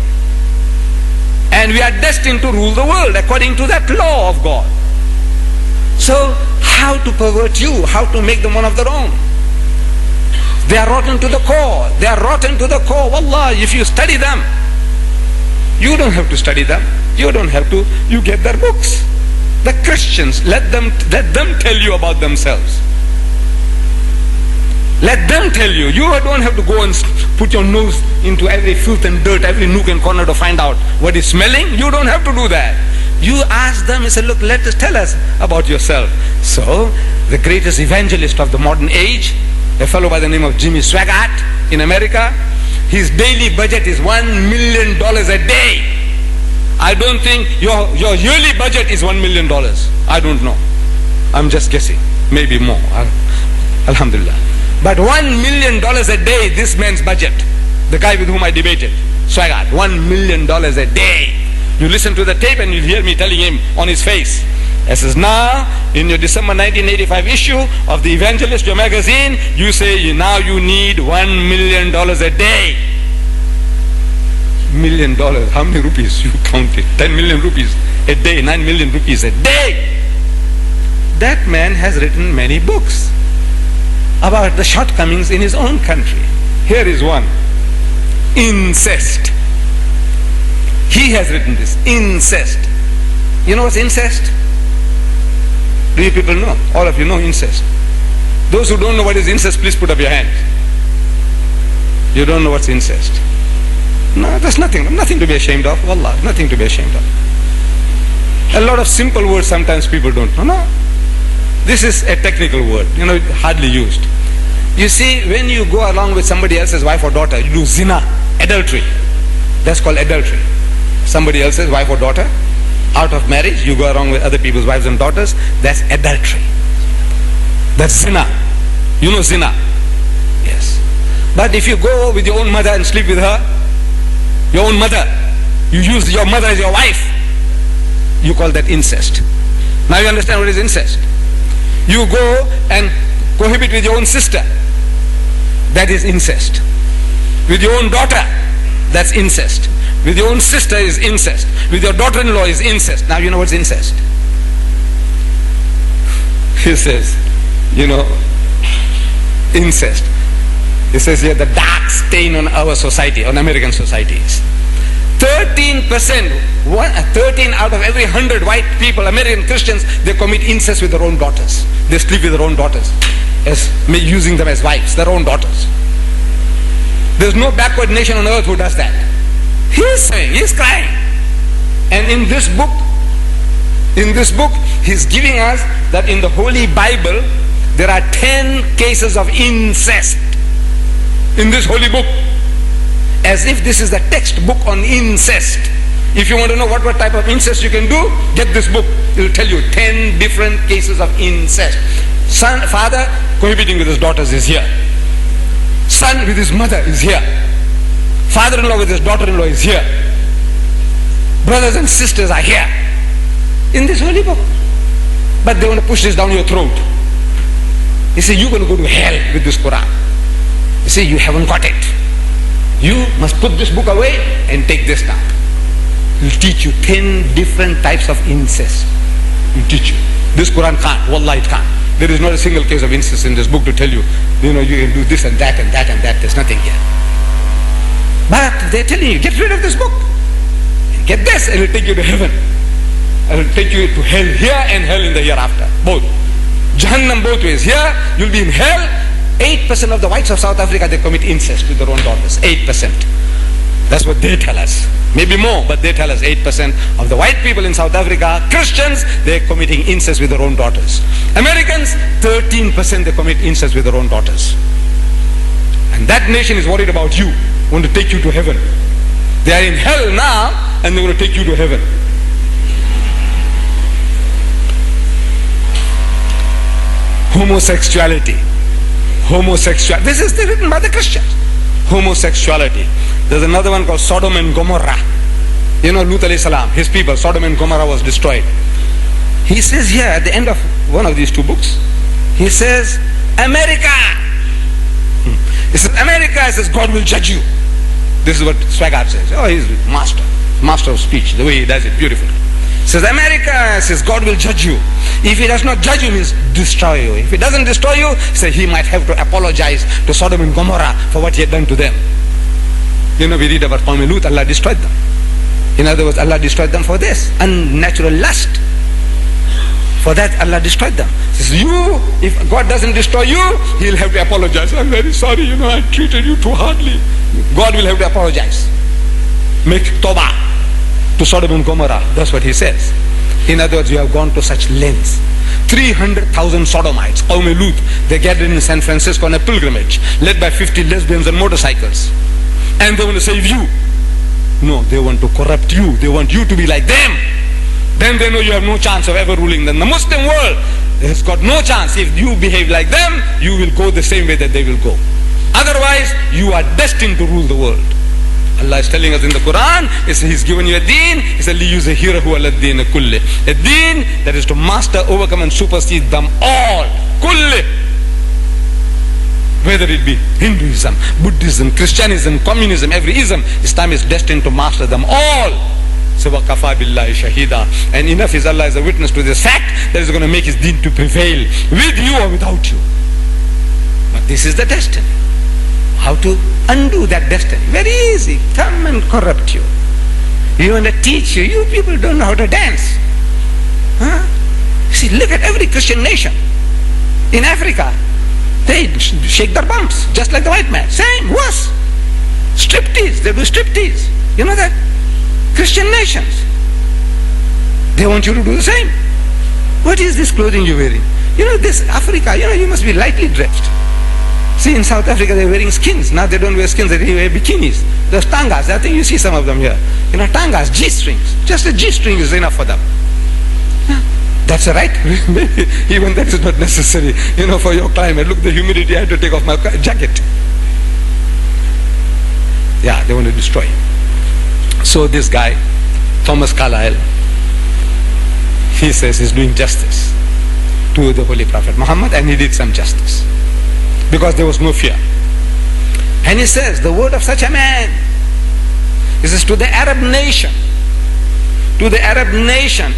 And we are destined to rule the world according to that law of God. So, how to pervert you? How to make them one of their own? They are rotten to the core. They are rotten to the core. Wallah, if you study them, you don't have to study them. You don't have to. You get their books. The Christians, let them tell you about themselves. Let them tell you. You don't have to go and put your nose into every filth and dirt, every nook and corner to find out what is smelling. You don't have to do that. You ask them and say, look, tell us about yourself. So, the greatest evangelist of the modern age, a fellow by the name of Jimmy Swaggart in America, his daily budget is $1 million a day. I don't think your yearly budget is $1 million. I don't know. I'm just guessing. Maybe more. Alhamdulillah. But $1 million a day, this man's budget. The guy with whom I debated, Swaggart, $1 million a day. You listen to the tape and you hear me telling him on his face. I says, now, in your December 1985 issue of the Evangelist, your magazine, you say now you need $1 million a day. $1 million, how many rupees? You count it. 10 million rupees a day, 9 million rupees a day. That man has written many books about the shortcomings in his own country. Here is one. Incest. He has written this. Incest. You know what's incest? Do you people know? All of you know incest. Those who don't know what is incest, please put up your hands. You don't know what's incest. No, there's nothing to be ashamed of. Wallah, nothing to be ashamed of. A lot of simple words sometimes people don't know. No. This is a technical word, hardly used. You see, when you go along with somebody else's wife or daughter, you do zina, adultery. That's called adultery. Somebody else's wife or daughter, out of marriage, you go along with other people's wives and daughters, that's adultery. That's zina. You know zina? Yes. But if you go with your own mother and sleep with her, your own mother, you use your mother as your wife, you call that incest. Now you understand what is incest. You go and cohabit with your own sister, that is incest. With your own daughter, that's incest. With your own sister is incest. With your daughter-in-law is incest. Now you know what's incest. He says, incest. He says here, the dark stain on our society, on American societies. 13%, 13 out of every 100 white people, American Christians, they commit incest with their own daughters. They sleep with their own daughters, using them as wives, their own daughters. There's no backward nation on earth who does that. He's saying, he's crying. And in this book, he's giving us that in the Holy Bible, there are 10 cases of incest. In this holy book. As if this is the textbook on incest. If you want to know what type of incest you can do, get this book. It will tell you 10 different cases of incest. Father cohabiting with his daughters is here. Son with his mother is here. Father-in-law with his daughter-in-law is here. Brothers and sisters are here. In this holy book. But they want to push this down your throat. They say, you're going to go to hell with this Quran. They say, you haven't got it. You must put this book away and take this now. It will teach you 10 different types of incest. It will teach you. This Quran can't. Wallah, it can't. There is not a single case of incest in this book to tell you, you can do this and that and that and that. There's nothing here. But they're telling you, get rid of this book. Get this and it will take you to heaven. It will take you to hell here and hell in the hereafter. Both. Jahannam both ways. Here, you'll be in hell. 8% of the whites of South Africa, they commit incest with their own daughters. 8%. That's what they tell us. Maybe more, but they tell us 8% of the white people in South Africa, Christians, they're committing incest with their own daughters. Americans, 13% they commit incest with their own daughters. And that nation is worried about you, want to take you to heaven. They are in hell now, and they want to take you to heaven. Homosexuality. This is written by the Christians. homosexuality. There's another one called Sodom and Gomorrah. You know, Lut alayhi salam, his people, Sodom and Gomorrah was destroyed. He says here at the end of one of these two books, he says, America. He says, America, he says, God will judge you. This is what Swaggart says. Oh, he's master of speech, the way he does it, beautiful. He says, America, says, God will judge you. If he does not judge you, means destroy you. If he doesn't destroy you, say he might have to apologize to Sodom and Gomorrah for what he had done to them. You know, we read about Qawm Lut, Allah destroyed them. In other words, Allah destroyed them for this, unnatural lust. For that, Allah destroyed them. Says, you, if God doesn't destroy you, he'll have to apologize. I'm very sorry, I treated you too hardly. God will have to apologize. Make tawbah to Sodom and Gomorrah. That's what he says. In other words, you have gone to such lengths. 300,000 sodomites, Qawm Lut, they gathered in San Francisco on a pilgrimage, led by 50 lesbians on motorcycles. And they want to save you. No, they want to corrupt you. They want you to be like them. Then they know you have no chance of ever ruling them. The Muslim world has got no chance. If you behave like them, you will go the same way that they will go. Otherwise, you are destined to rule the world. Allah is telling us in the Quran, He's given you a deen. He said, لِيُزَهِرَهُ عَلَى الدِّينِ كُلِّ. A deen that is to master, overcome and supersede them all. Kulli. Whether it be Hinduism, Buddhism, Christianism, communism, every ism, Islam is destined to master them all. So وَكَفَى بِاللَّهِ شَهِيدًا. And enough is Allah as a witness to this fact that is going to make his deen to prevail with you or without you. But this is the destiny. How to undo that destiny? Very easy. Come and corrupt you. You want to teach you. You people don't know how to dance. Huh? See, look at every Christian nation. In Africa, they shake their bumps just like the white man. Same, worse. Striptease. They do striptease. You know that? Christian nations, they want you to do the same. What is this clothing you're wearing? This Africa, you must be lightly dressed. See, in South Africa they're wearing skins. Now they don't wear skins, they wear bikinis. There's tangas, I think you see some of them here. Tangas, G-strings. Just a G-string is enough for them. That's right. Even that is not necessary, for your climate. Look, the humidity, I had to take off my jacket. Yeah, they want to destroy you. So this guy, Thomas Carlyle, he says he's doing justice to the Holy Prophet Muhammad, and he did some justice because there was no fear. And he says the word of such a man, he says to the Arab nation,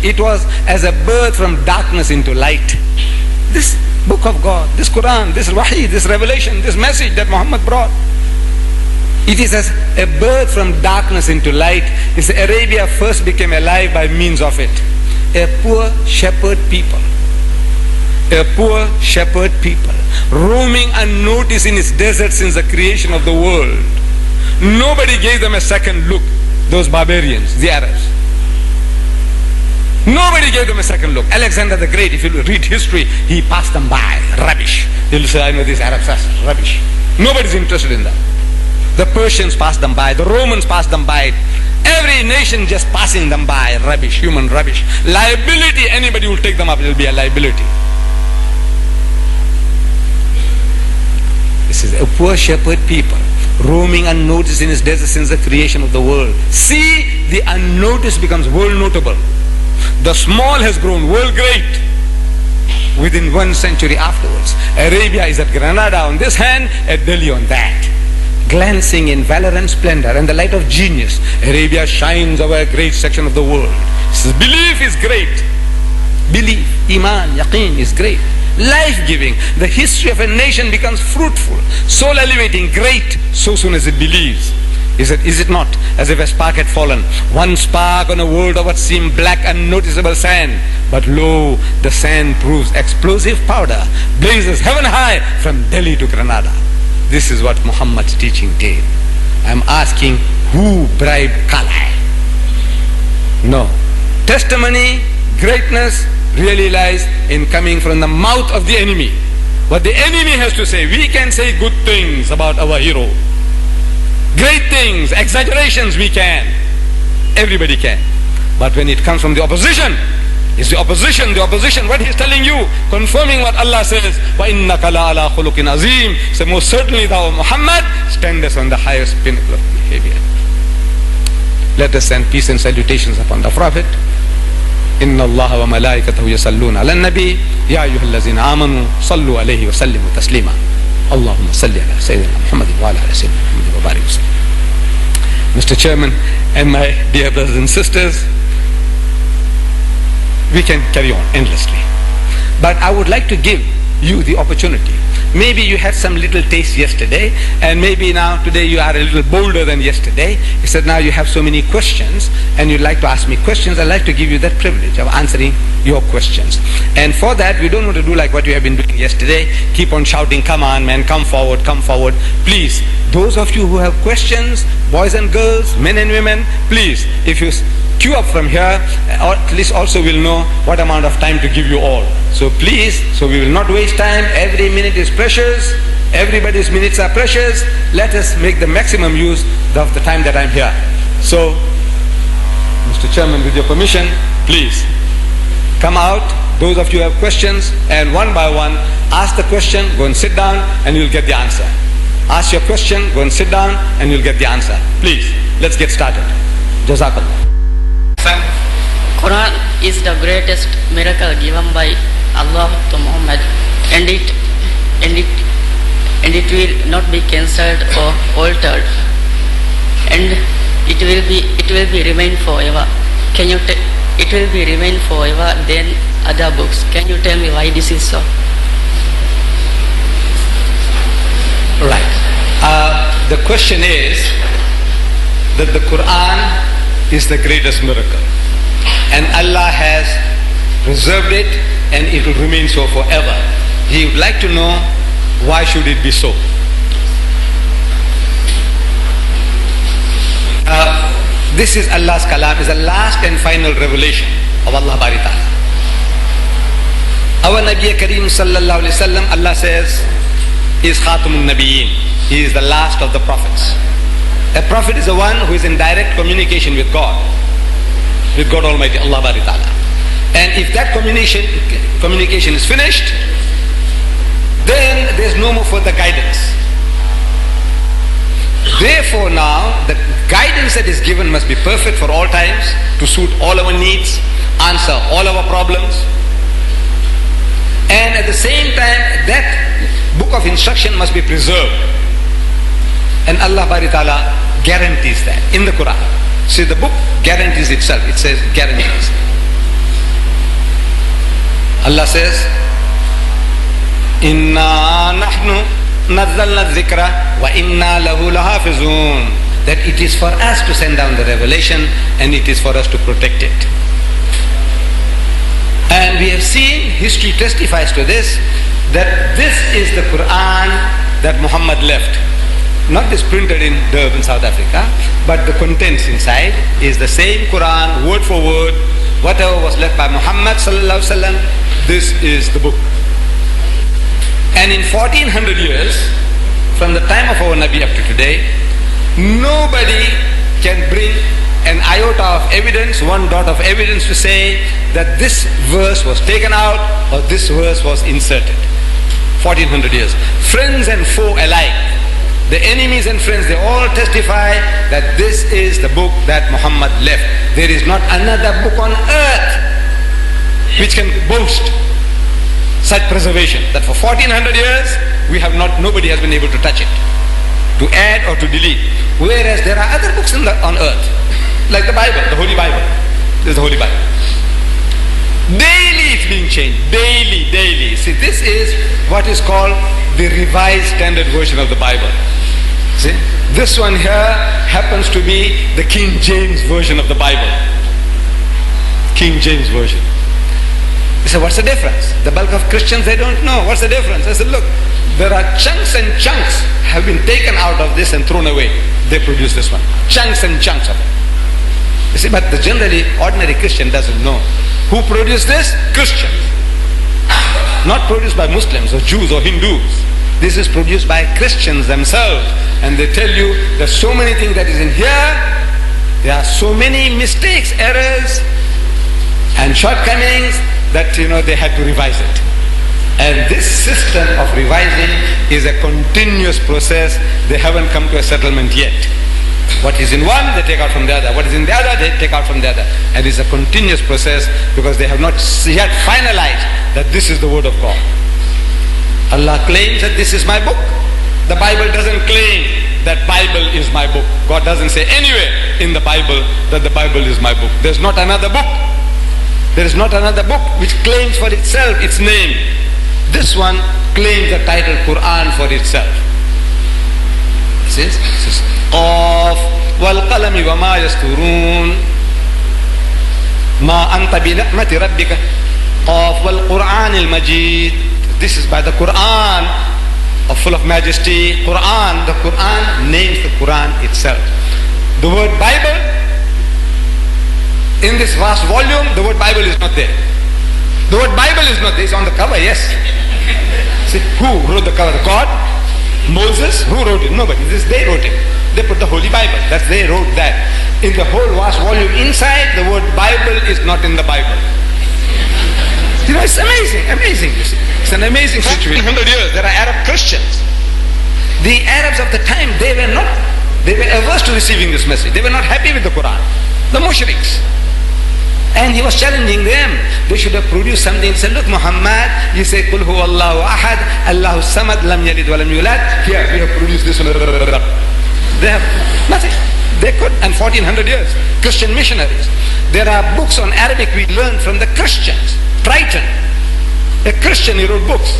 it was as a birth from darkness into light. This book of God, this Quran, this Wahi, this revelation, this message that Muhammad brought, it is as a birth from darkness into light. It's Arabia first became alive by means of it. A poor shepherd people. A poor shepherd people. Roaming unnoticed in its desert since the creation of the world. Nobody gave them a second look. Those barbarians, the Arabs. Nobody gave them a second look. Alexander the Great, if you read history, he passed them by. Rubbish. You'll say, I know these Arabs are rubbish. Nobody's interested in that. The Persians passed them by, the Romans passed them by, every nation just passing them by. Rubbish, human rubbish. Liability, anybody will take them up, it will be a liability. This is a poor shepherd people, roaming unnoticed in his desert since the creation of the world. See, the unnoticed becomes world notable. The small has grown world great within 1 century afterwards. Arabia is at Granada on this hand, at Delhi on that. Glancing in valor and splendor and the light of genius, Arabia shines over a great section of the world. Says, belief is great. Belief, iman, yaqeen is great. Life-giving. The history of a nation becomes fruitful, soul elevating, great, so soon as it believes. He said, is it not as if a spark had fallen? One spark on a world of what seemed black, unnoticeable sand. But lo, the sand proves explosive powder, blazes heaven high from Delhi to Granada. This is what Muhammad's teaching did. I'm asking, who bribed Carlyle? No. Testimony, greatness really lies in coming from the mouth of the enemy. What the enemy has to say, we can say good things about our hero. Great things, exaggerations we can. Everybody can. But when it comes from the opposition, It's the opposition, what he's telling you, confirming what Allah says, وَإِنَّكَ لَعَلَىٰ خُلُقٍ عَظِيمٍ. So most certainly thou, Muhammad, standest on the highest pinnacle of behavior. Let us send peace and salutations upon the Prophet. إِنَّ اللَّهَ وَمَلَائِكَتَهُ يَصَلُّونَ عَلَى النَّبِيِّ يَا أَيُّهَا الَّذِينَ آمَنُوا صَلُّوا عَلَيْهِ وَسَلِّمُوا تَسْلِيمًا. اللهم صل على سيدنا محمد وعلى آل سيدنا محمد وبارك وسلم. Mr. Chairman and my dear brothers and sisters, we can carry on endlessly. But I would like to give you the opportunity. Maybe you had some little taste yesterday, and maybe now today you are a little bolder than yesterday. He said now you have so many questions and you'd like to ask me questions. I'd like to give you that privilege of answering your questions. And for that we don't want to do like what you have been doing yesterday. Keep on shouting, come on man, come forward, come forward. Please, those of you who have questions, boys and girls, men and women, please, if you queue up from here, or at least also we'll know what amount of time to give you all. So please, so we will not waste time. Every minute is precious. Everybody's minutes are precious. Let us make the maximum use of the time that I'm here. So, Mr. Chairman, with your permission, please come out. Those of you who have questions, and one by one, ask the question, go and sit down, and you'll get the answer. Ask your question, go and sit down, and you'll get the answer. Please, let's get started. Jazakallah. Quran is the greatest miracle given by Allah to Muhammad, and it will not be cancelled or altered, and it will be remain forever. It will be remain forever than other books. Can you tell me why this is so? Right. The question is that the Quran is the greatest miracle, and Allah has preserved it, and it will remain so forever. He would like to know, why should it be so? This is Allah's kalam, is the last and final revelation of Allah Bari Ta'ala. Our Nabi Kareem sallallahu alayhi wa sallam, Allah says, is Khatamun Nabiyyin. He is the last of the prophets. A prophet is the one who is in direct communication with God Almighty, Allah Bari Ta'ala. And if that communication is finished, then there's no more further guidance. Therefore now, the guidance that is given must be perfect for all times, to suit all our needs, answer all our problems. And at the same time, that book of instruction must be preserved. And Allah Bari Ta'ala guarantees that in the Quran. See, the book guarantees itself. It says guarantees. Allah says, Inna nahnu nazzalna dhikra wa inna lahu lahafizun. That it is for us to send down the revelation, and it is for us to protect it. And we have seen, history testifies to this, that this is the Quran that Muhammad left. Not this printed in Durban, South Africa, but the contents inside is the same Quran, word for word. Whatever was left by Muhammad sallallahu alaihi wasallam, this is the book. And in 1400 years, from the time of our Nabi up to today, nobody can bring an iota of evidence, one dot of evidence to say that this verse was taken out or this verse was inserted. 1400 years. Friends and foe alike, the enemies and friends, they all testify that this is the book that Muhammad left. There is not another book on earth which can boast such preservation, that for 1400 years nobody has been able to touch it, to add or to delete. Whereas there are other books on earth, like the Bible, the Holy Bible. This is the Holy Bible. Daily it's being changed, daily. See, this is what is called the Revised Standard Version of the Bible. See, this one here happens to be the King James Version of the Bible. King James Version. You say, what's the difference? The bulk of Christians, they don't know. What's the difference? I said, look, there are chunks and chunks have been taken out of this and thrown away. They produce this one. Chunks and chunks of it. You see, but the generally ordinary Christian doesn't know. Who produced this? Christians. Not produced by Muslims or Jews or Hindus. This is produced by Christians themselves. And they tell you there's so many things that is in here. There are so many mistakes, errors, and shortcomings that they had to revise it. And this system of revising is a continuous process. They haven't come to a settlement yet. What is in one, they take out from the other. What is in the other, they take out from the other. And it's a continuous process because they have not yet finalized that this is the word of God. Allah claims that this is my book. The Bible doesn't claim that Bible is my book. God doesn't say anywhere in the Bible that the Bible is my book. There's not another book. There is not another book which claims for itself its name. This one claims the title Quran for itself. It says, Qaf wal qalami wa ma yasturun ma anta bi ni'mati rabbika Qaf wal Quran al Majid. This is by the Quran full of majesty. Quran, the Quran names the Quran itself. The word Bible, in this vast volume, the word Bible is not there. The word Bible is not there. It's on the cover, yes. See, who wrote the cover? God? Moses? Who wrote it? Nobody. They wrote it. They put the Holy Bible. They wrote that. In the whole vast volume inside, the word Bible is not in the Bible. It's amazing, you see. It's an amazing situation. 100 years, there are Arab Christians. The Arabs of the time, they were averse to receiving this message. They were not happy with the Quran. The mushriks. And he was challenging them. They should have produced something. He said, look, Muhammad, you say, Qul huwa Allahu ahad, Allahu samad, lam yalid wa lam yulad. Here, we have produced this one. They have nothing. They could, and 1400 years. Christian missionaries. There are books on Arabic we learned from the Christians. Triton, a Christian, he wrote books.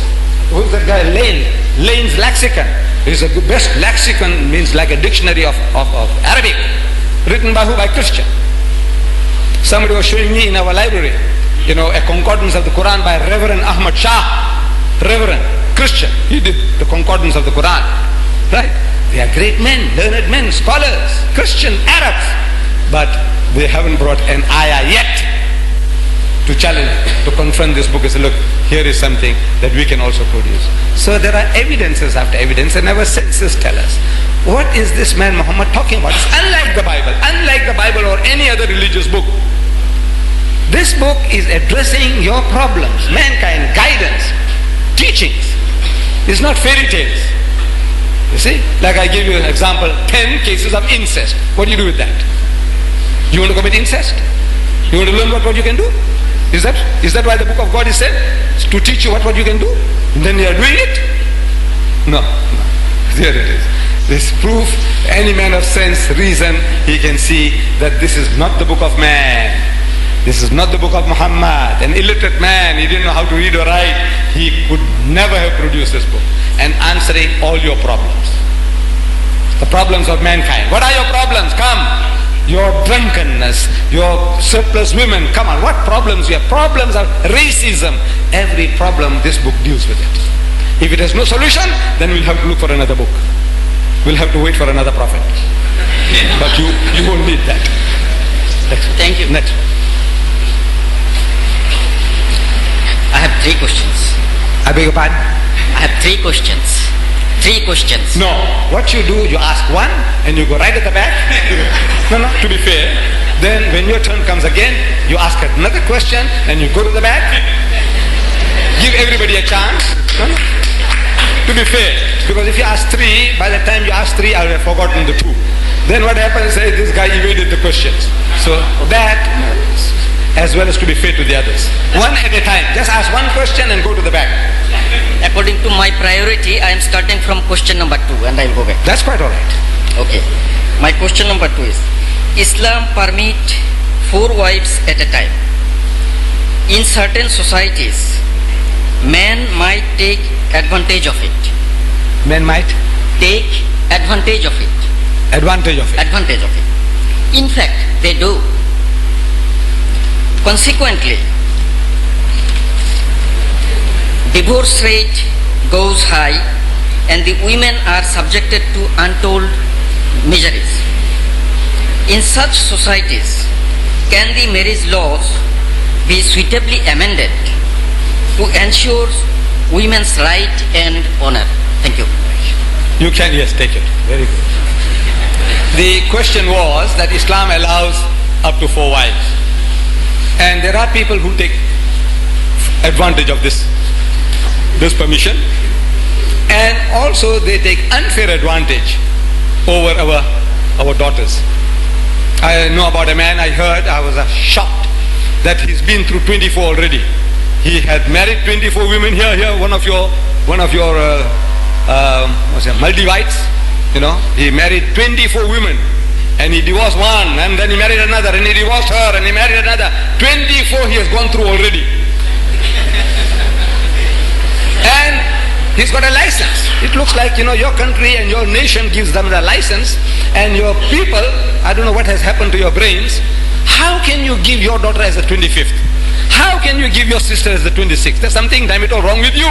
Who's that guy? Lane's lexicon. It's the best lexicon, means like a dictionary of Arabic. Written by who? By Christian. Somebody was showing me in our library, a concordance of the Quran by Reverend Ahmed Shah. Reverend, Christian. He did the concordance of the Quran. Right? They are great men, learned men, scholars, Christian, Arabs. But they haven't brought an ayah yet to challenge, to confront this book and say, look, here is something that we can also produce. So there are evidences after evidence, and our senses tell us. What is this man Muhammad talking about? It's unlike the Bible or any other religious book. This book is addressing your problems, mankind, guidance, teachings. It's not fairy tales. You see, like I give you an example, 10 cases of incest. What do you do with that? You want to commit incest? You want to learn what you can do? Is that why the book of God is said? It's to teach you what you can do? And then you are doing it? No. There it is. This proof, any man of sense, reason, he can see that this is not the book of man. This is not the book of Muhammad. An illiterate man, he didn't know how to read or write. He could never have produced this book and answering all your problems. The problems of mankind. What are your problems? Come. Your drunkenness, your surplus women, come on, what problems you have? Problems of racism. Every problem, this book deals with it. If it has no solution, then we'll have to look for another book. We'll have to wait for another prophet. But you won't need that. Next. Thank you. Next. I have 3 questions. I beg your pardon? I have 3 questions. 3 questions. No. What you do, you ask one and you go right at the back. No, to be fair. Then when your turn comes again, you ask another question and you go to the back. Give everybody a chance. No? To be fair. Because if you ask 3, by the time you ask 3, I will have forgotten the 2. Then what happens is this guy evaded the questions. So that, as well as to be fair to the others. One at a time. Just ask one question and go to the back. According to my priority, I am starting from question number 2 and I will go back. That's quite alright. Okay. My question number 2 is, Islam permit 4 wives at a time. In certain societies, men might take advantage of it. Men might? Take advantage of it. Advantage of it. Advantage of it. In fact, they do. Consequently, divorce rate goes high and the women are subjected to untold miseries. In such societies, can the marriage laws be suitably amended to ensure women's right and honor? Thank you. You can, yes, take it. Very good. The question was that Islam allows up to 4 wives. And there are people who take advantage of this permission, and also they take unfair advantage over our daughters. I know about a man, I heard, I was shocked that he's been through 24 already. He had married 24 women here, one of your Maldivites, he married 24 women, and he divorced one, and then he married another, and he divorced her, and he married another. 24 he has gone through already. And he's got a license. It looks like, your country and your nation gives them the license, and your people, I don't know what has happened to your brains. How can you give your daughter as the 25th? How can you give your sister as the 26th? There's something damn it all wrong with you.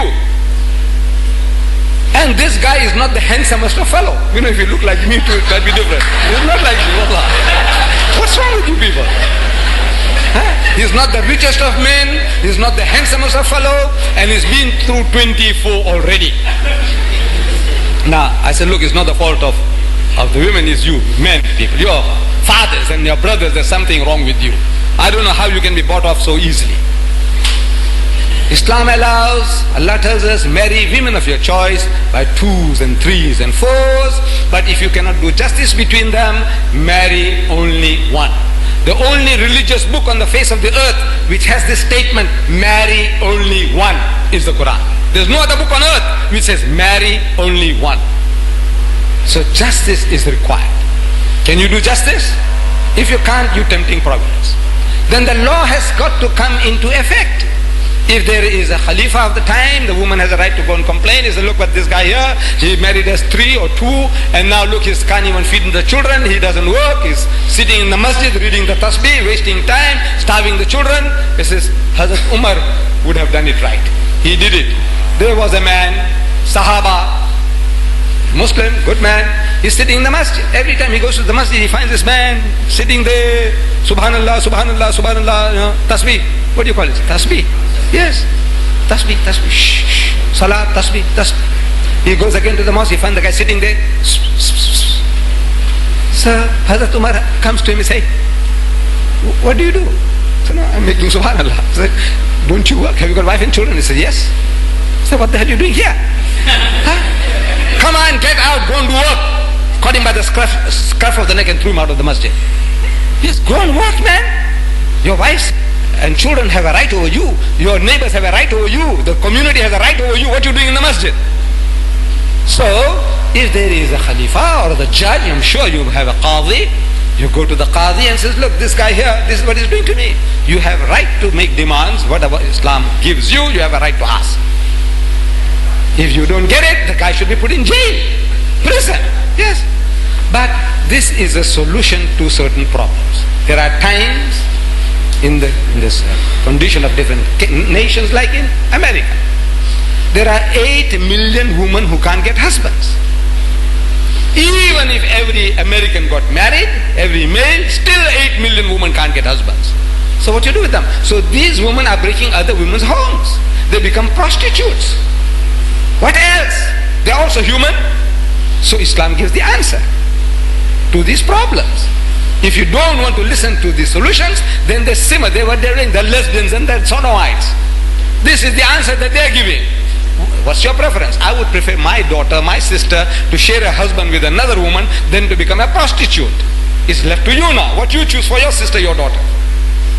And this guy is not the handsomest of fellow. If you look like me too, it might be different. He's not like you. What's wrong with you people? He's not the richest of men, he's not the handsomest of fellow, and he's been through 24 already. Now, I said, look, it's not the fault of the women, it's you, men, people. Your fathers and your brothers, there's something wrong with you. I don't know how you can be bought off so easily. Islam allows, Allah tells us, marry women of your choice by 2s and 3s and 4s, but if you cannot do justice between them, marry only one. The only religious book on the face of the earth which has this statement, marry only one, is the Quran. There's no other book on earth which says marry only one. So justice is required. Can you do justice? If you can't, you're tempting providence. Then the law has got to come into effect. If there is a Khalifa of the time, the woman has a right to go and complain. He says, look what this guy here, he married us 3 or 2, and now look, he can't even feed the children, he doesn't work, he's sitting in the masjid reading the tasbih, wasting time, starving the children. He says, Hazrat Umar would have done it right. He did it. There was a man, Sahaba, Muslim, good man, he's sitting in the masjid. Every time he goes to the masjid, he finds this man sitting there, Subhanallah, Subhanallah, Subhanallah, tasbih. What do you call it? Tasbih. Yes, tasbih, tasbih, shh, shh, salat, tasbih, tasbih. He goes again to the mosque, he finds the guy sitting there. So Hazrat Umar comes to him and says, what do you do? So, no, I'm making subhanallah. He said, don't you work? Have you got wife and children? He said, yes. So what the hell are you doing here? Huh? Come on, get out, go and do work. Caught him by the scruff of the neck and threw him out of the masjid. Yes, go and work, man. Your wives and children have a right over you. Your neighbors have a right over you. The community has a right over you. What are you doing in the masjid? So, if there is a Khalifa or the judge, I'm sure you have a Qadi. You go to the Qadi and says, look, this guy here, this is what he's doing to me. You have a right to make demands. Whatever Islam gives you, you have a right to ask. If you don't get it, the guy should be put in jail, prison. Yes. But this is a solution to certain problems. There are times in this condition of different nations, like in America, there are 8 million women who can't get husbands. Even if every American got married, every male, still 8 million women can't get husbands. So what you do with them? So these women are breaking other women's homes. They become prostitutes. What else? They're also human. So Islam gives the answer to these problems. If you don't want to listen to the solutions, then they simmer. They were doing the lesbians and the sodomites. This is the answer that they're giving. What's your preference? I would prefer my daughter, my sister, to share a husband with another woman than to become a prostitute. It's left to you now. What you choose for your sister, your daughter.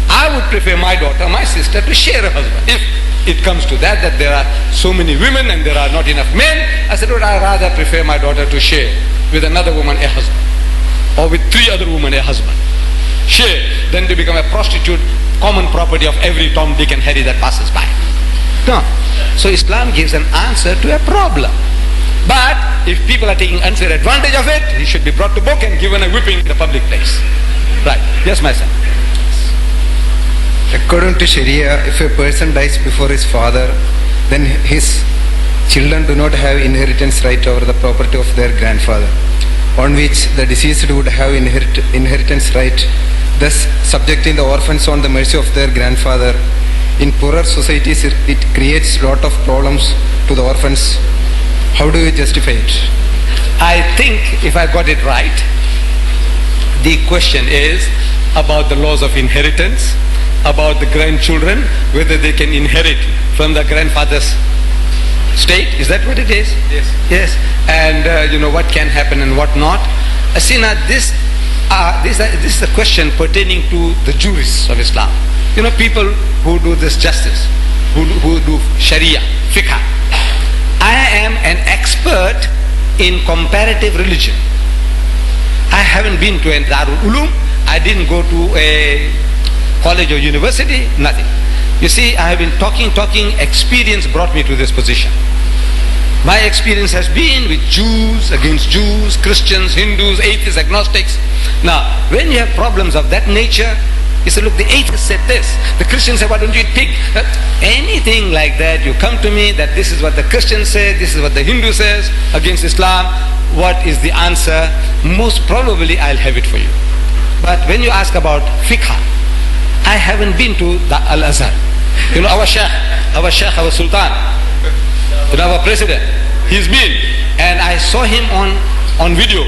I would prefer my daughter, my sister, to share a husband. If it comes to that there are so many women and there are not enough men, I said, well, I'd rather prefer my daughter to share with another woman a husband, or with 3 other women a husband. Share, than to become a prostitute, common property of every Tom, Dick and Harry that passes by. No. So Islam gives an answer to a problem. But if people are taking unfair advantage of it, he should be brought to book and given a whipping in the public place. Right. Yes, my son. According to Sharia, if a person dies before his father, then his children do not have inheritance right over the property of their grandfather, on which the deceased would have inheritance right, thus subjecting the orphans on the mercy of their grandfather. In poorer societies, it creates a lot of problems to the orphans. How do you justify it? I think, if I got it right, the question is about the laws of inheritance about the grandchildren, whether they can inherit from the grandfather's state. Is that what it is? Yes. Yes. And what can happen and what not. Now this is a question pertaining to the jurists of Islam. People who do this justice, who do Sharia, fiqh. I am an expert in comparative religion. I haven't been to a Darul Ulum. I didn't go to a college or university, nothing. You see, I have been talking, experience brought me to this position. My experience has been with Jews, against Jews, Christians, Hindus, atheists, agnostics. Now, when you have problems of that nature, you say, look, the atheist said this. The Christian said, why don't you eat pig? Anything like that, you come to me that this is what the Christian said, this is what the Hindu says against Islam. What is the answer? Most probably I'll have it for you. But when you ask about fiqh, I haven't been to the Al-Azhar. Our Sheikh, our Sultan, our president, he's been. And I saw him on video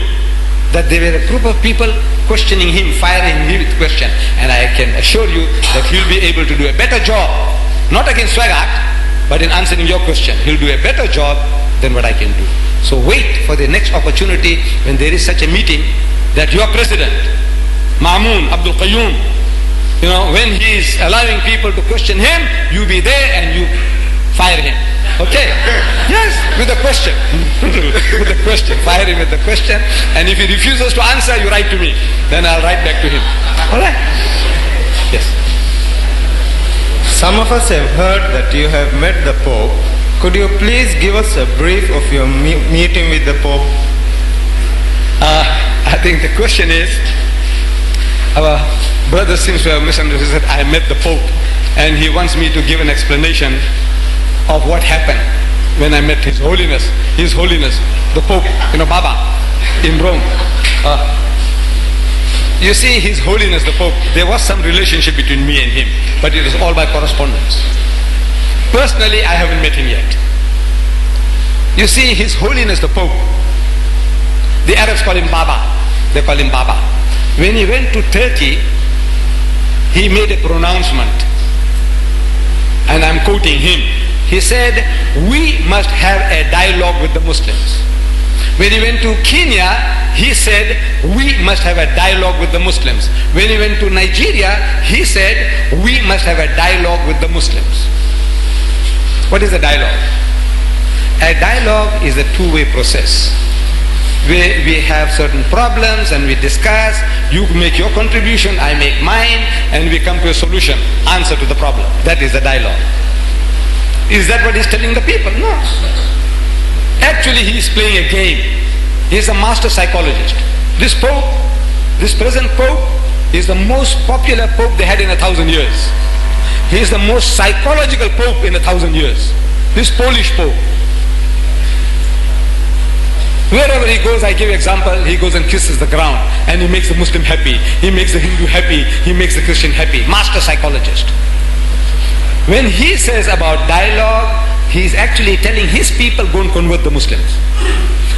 that there were a group of people questioning him, firing him with question. And I can assure you that he'll be able to do a better job, not against Swagat, but in answering your question. He'll do a better job than what I can do. So wait for the next opportunity when there is such a meeting that your president, Ma'mun Abdul Qayyum, when he is allowing people to question him, you be there and you fire him. Okay? Yes, with a question. With a question. Fire him with the question. And if he refuses to answer, you write to me. Then I'll write back to him. Alright? Yes. Some of us have heard that you have met the Pope. Could you please give us a brief of your meeting with the Pope? I think the question is, our brother seems to have misunderstood. I met the Pope and he wants me to give an explanation of what happened when I met His Holiness, the Pope, Baba, in Rome. You see, His Holiness the Pope, there was some relationship between me and him, but it was all by correspondence. Personally, I haven't met him yet. You see, His Holiness the Pope, the Arabs call him Baba. They call him Baba. When he went to Turkey, he made a pronouncement, and I'm quoting him. He said, we must have a dialogue with the Muslims. When he went to Kenya, he said, we must have a dialogue with the Muslims. When he went to Nigeria, he said, we must have a dialogue with the Muslims. What is a dialogue? A dialogue is a two-way process. We have certain problems and we discuss. You make your contribution, I make mine, and we come to a solution, answer to the problem. That is the dialogue. Is that what he's telling the people? No. Actually, he is playing a game. He is a master psychologist. This Pope, this present Pope, is the most popular Pope they had in 1,000 years. He is the most psychological Pope in 1,000 years. This Polish Pope. Wherever he goes, I give example, he goes and kisses the ground and he makes the Muslim happy, he makes the Hindu happy, he makes the Christian happy. Master psychologist. When he says about dialogue, he is actually telling his people, go and convert the Muslims.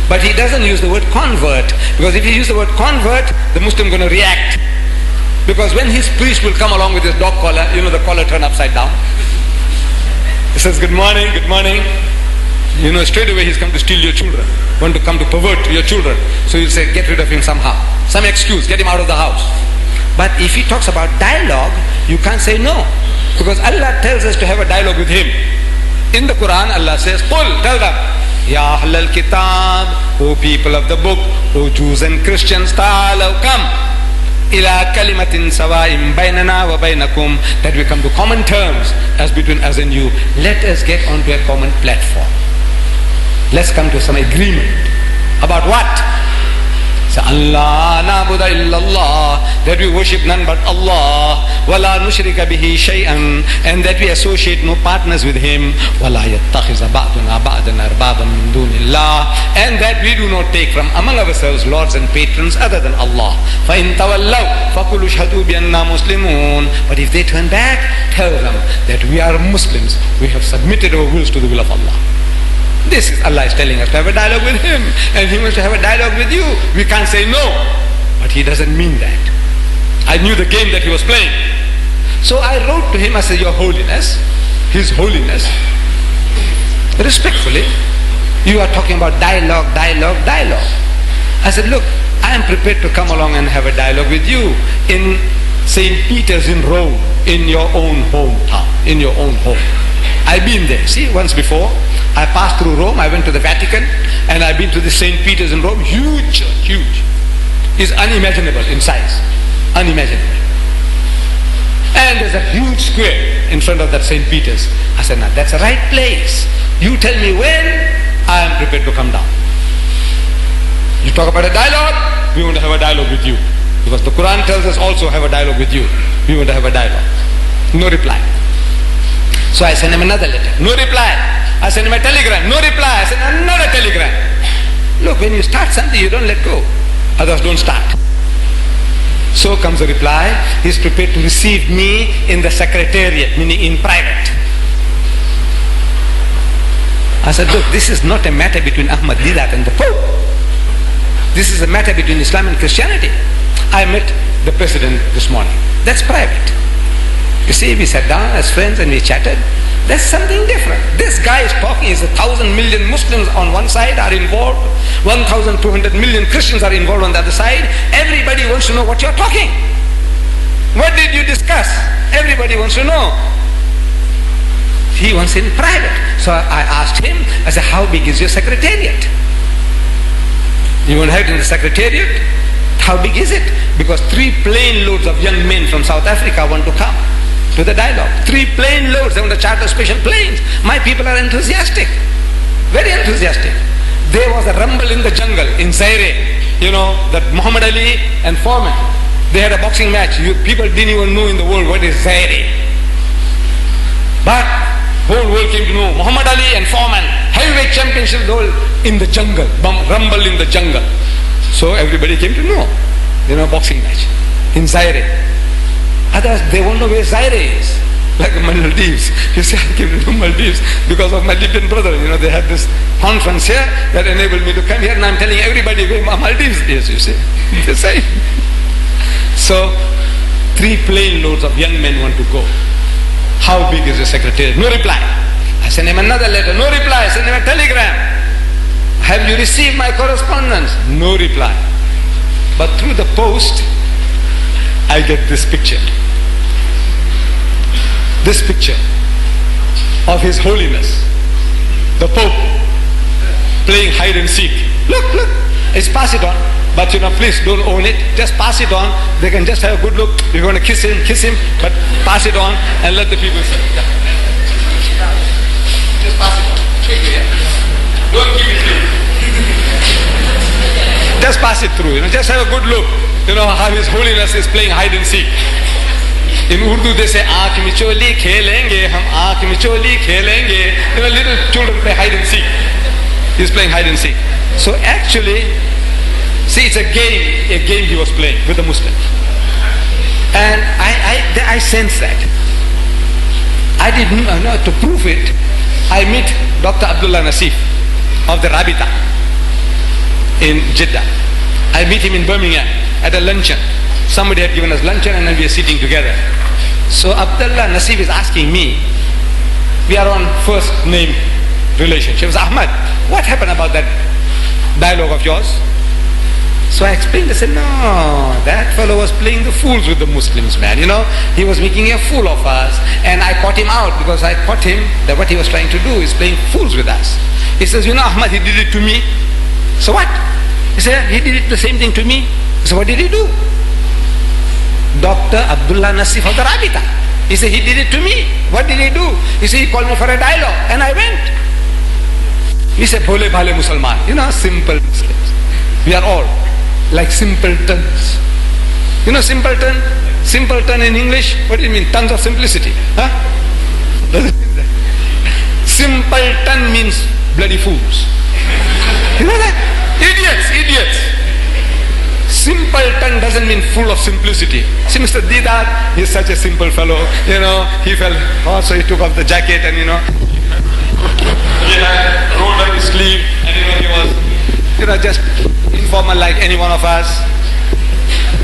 But he doesn't use the word convert, because if he uses the word convert, the Muslim is going to react. Because when his priest will come along with his dog collar, the collar turned upside down. He says, good morning, good morning. Straight away he's come to steal your children, want to come to pervert your children. So you say, get rid of him somehow. Some excuse, get him out of the house. But if he talks about dialogue, you can't say no. Because Allah tells us to have a dialogue with him. In the Quran, Allah says, Qul, tell them, Ya Ahlal Kitab, O people of the book, O Jews and Christians, ta'alaw, come. Ila kalimatin sawa'im bainana wa bainakum, that we come to common terms as between us and you. Let us get onto a common platform. Let's come to some agreement. About what? Say, Allah na'budu illallah, that we worship none but Allah, wala nushrika bihi shay'an, and that we associate no partners with Him, wala yattakhiza ba'duna ba'dan arbaban min dunillah, and that we do not take from among ourselves lords and patrons other than Allah. Fa in tawallaw faqulu ashhadu bi anna muslimun, but if they turn back, tell them that we are Muslims, we have submitted our wills to the will of Allah. This is Allah is telling us to have a dialogue with Him, and He wants to have a dialogue with you. We can't say no, but He doesn't mean that. I knew the game that He was playing. So I wrote to him, I said, Your Holiness, His Holiness, respectfully, you are talking about dialogue. I said, look, I am prepared to come along and have a dialogue with you in St. Peter's in Rome, in your own hometown, in your own home. I've been there. See, once before, I passed through Rome, I went to the Vatican, and I've been to the St. Peter's in Rome. Huge church, huge. It's unimaginable in size. Unimaginable. And there's a huge square in front of that St. Peter's. I said, now that's the right place. You tell me when, I am prepared to come down. You talk about a dialogue, we want to have a dialogue with you. Because the Quran tells us also have a dialogue with you. We want to have a dialogue. No reply. So I sent him another letter. No reply. I sent him a telegram. No reply. I sent another telegram. Look, when you start something, you don't let go. Others don't start. So comes the reply. He's prepared to receive me in the secretariat, meaning in private. I said, look, this is not a matter between Ahmed Deedat and the Pope. This is a matter between Islam and Christianity. I met the president this morning. That's private. You see, we sat down as friends and we chatted. That's something different. This guy is talking, is 1,000 million Muslims on one side are involved, 1,200 million Christians are involved on the other side. Everybody wants to know what you're talking. What did you discuss? Everybody wants to know. He wants in private. So I asked him, I said, how big is your secretariat? You want to have it in the secretariat? How big is it? Because 3 plane loads of young men from South Africa want to come to the dialogue. 3 plane loads, they want to charter special planes. My people are enthusiastic, very enthusiastic. There was a rumble in the jungle in Zaire, that Muhammad Ali and Foreman, they had a boxing match. People didn't even know in the world what is Zaire. But whole world came to know Muhammad Ali and Foreman, heavyweight championship in the jungle, rumble in the jungle. So everybody came to know, boxing match in Zaire. Others, they won't know where Zaire is, like Maldives. You see, I came to know Maldives because of my Libyan brother. They had this conference here that enabled me to come here, and I'm telling everybody where Maldives is, you see. The same. So, 3 plane loads of young men want to go. How big is the secretariat? No reply. I sent him another letter. No reply. I sent him a telegram. Have you received my correspondence? No reply. But through the post, I get this picture. This picture of His Holiness, the Pope, playing hide and seek. Look, it's pass it on. But please don't own it. Just pass it on. They can just have a good look. You're going to kiss him, but pass it on and let the people see. Yeah. Just pass it on. Don't keep it clean. Just pass it through. Just have a good look. How His Holiness is playing hide and seek. In Urdu they say, "Aankh micholi khelenge, hum aankh micholi khelenge." Little children play hide and seek. He's playing hide and seek. So actually, see, it's a game he was playing with the Muslims. And I sense that. I didn't know, to prove it, I meet Dr. Abdullah Nasif of the Rabita in Jeddah. I meet him in Birmingham at a luncheon. Somebody had given us luncheon and then we are sitting together. So Abdullah Nasif is asking me, we are on first name relationship. Ahmad, what happened about that dialogue of yours? So I explained, I said, no, that fellow was playing the fools with the Muslims, man. He was making a fool of us. And I caught him out because I caught him that what he was trying to do is playing fools with us. He says, Ahmad, he did it to me. So what? He said, he did it the same thing to me. So what did he do? Dr. Abdullah Nasif of the Rabita. He said, he did it to me. What did he do? He said, he called me for a dialogue. And I went. He said, Bhole bhale Musalman. Simple Muslims. We are all like simpletons. Simpleton? Simpleton in English? What do you mean? Tons of simplicity. Huh? Doesn't mean that. Simpleton means bloody fools. You know that? Idiots. Simpleton doesn't mean full of simplicity. See, Mr. Deedat, he's such a simple fellow. He felt, so he took off the jacket and he had rolled up his sleeve and he was, just informal like any one of us.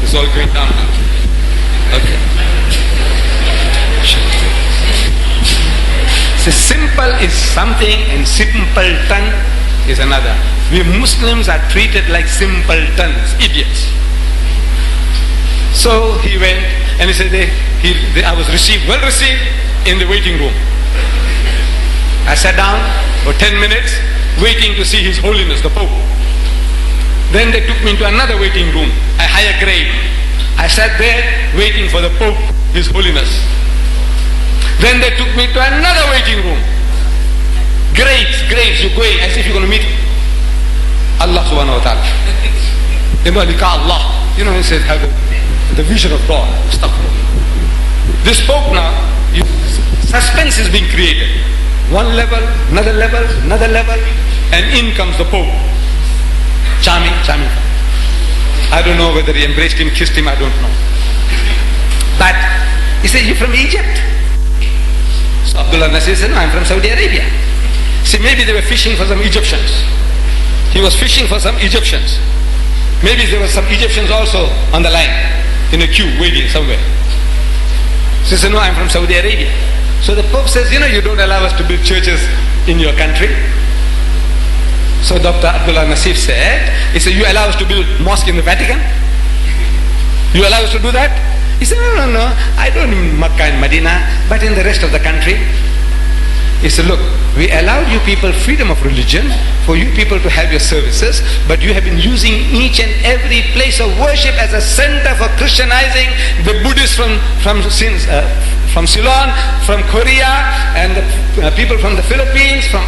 It's all going down now. Okay. See, simple is something and simpleton is another. We Muslims are treated like simpletons, idiots. So he went and he said, I was received, well received, in the waiting room. I sat down for 10 minutes waiting to see His Holiness, the Pope. Then they took me into another waiting room, a higher grade. I sat there waiting for the Pope, His Holiness. Then they took me to another waiting room. Grades, you're going as if you're going to meet Allah subhanahu wa ta'ala. Allah. You know, he says, have the vision of God. This Pope now, suspense is being created. One level, another level, and in comes the Pope. Charming. I don't know whether he embraced him, kissed him, I don't know. But he said, you're from Egypt? So Abdullah Nasir said, no, I'm from Saudi Arabia. See, maybe they were fishing for some Egyptians. He was fishing for some Egyptians. Maybe there were some Egyptians also on the line, in a queue, waiting somewhere. So he said, no, I'm from Saudi Arabia. So the Pope says, you don't allow us to build churches in your country. So Dr. Abdullah Nasif said, he said, you allow us to build mosque in the Vatican? You allow us to do that? He said, no, I don't mean Makkah and Medina, but in the rest of the country. He said, look, we allowed you people freedom of religion for you people to have your services, but you have been using each and every place of worship as a center for Christianizing the Buddhists from Ceylon, from Korea, and the people from the Philippines, from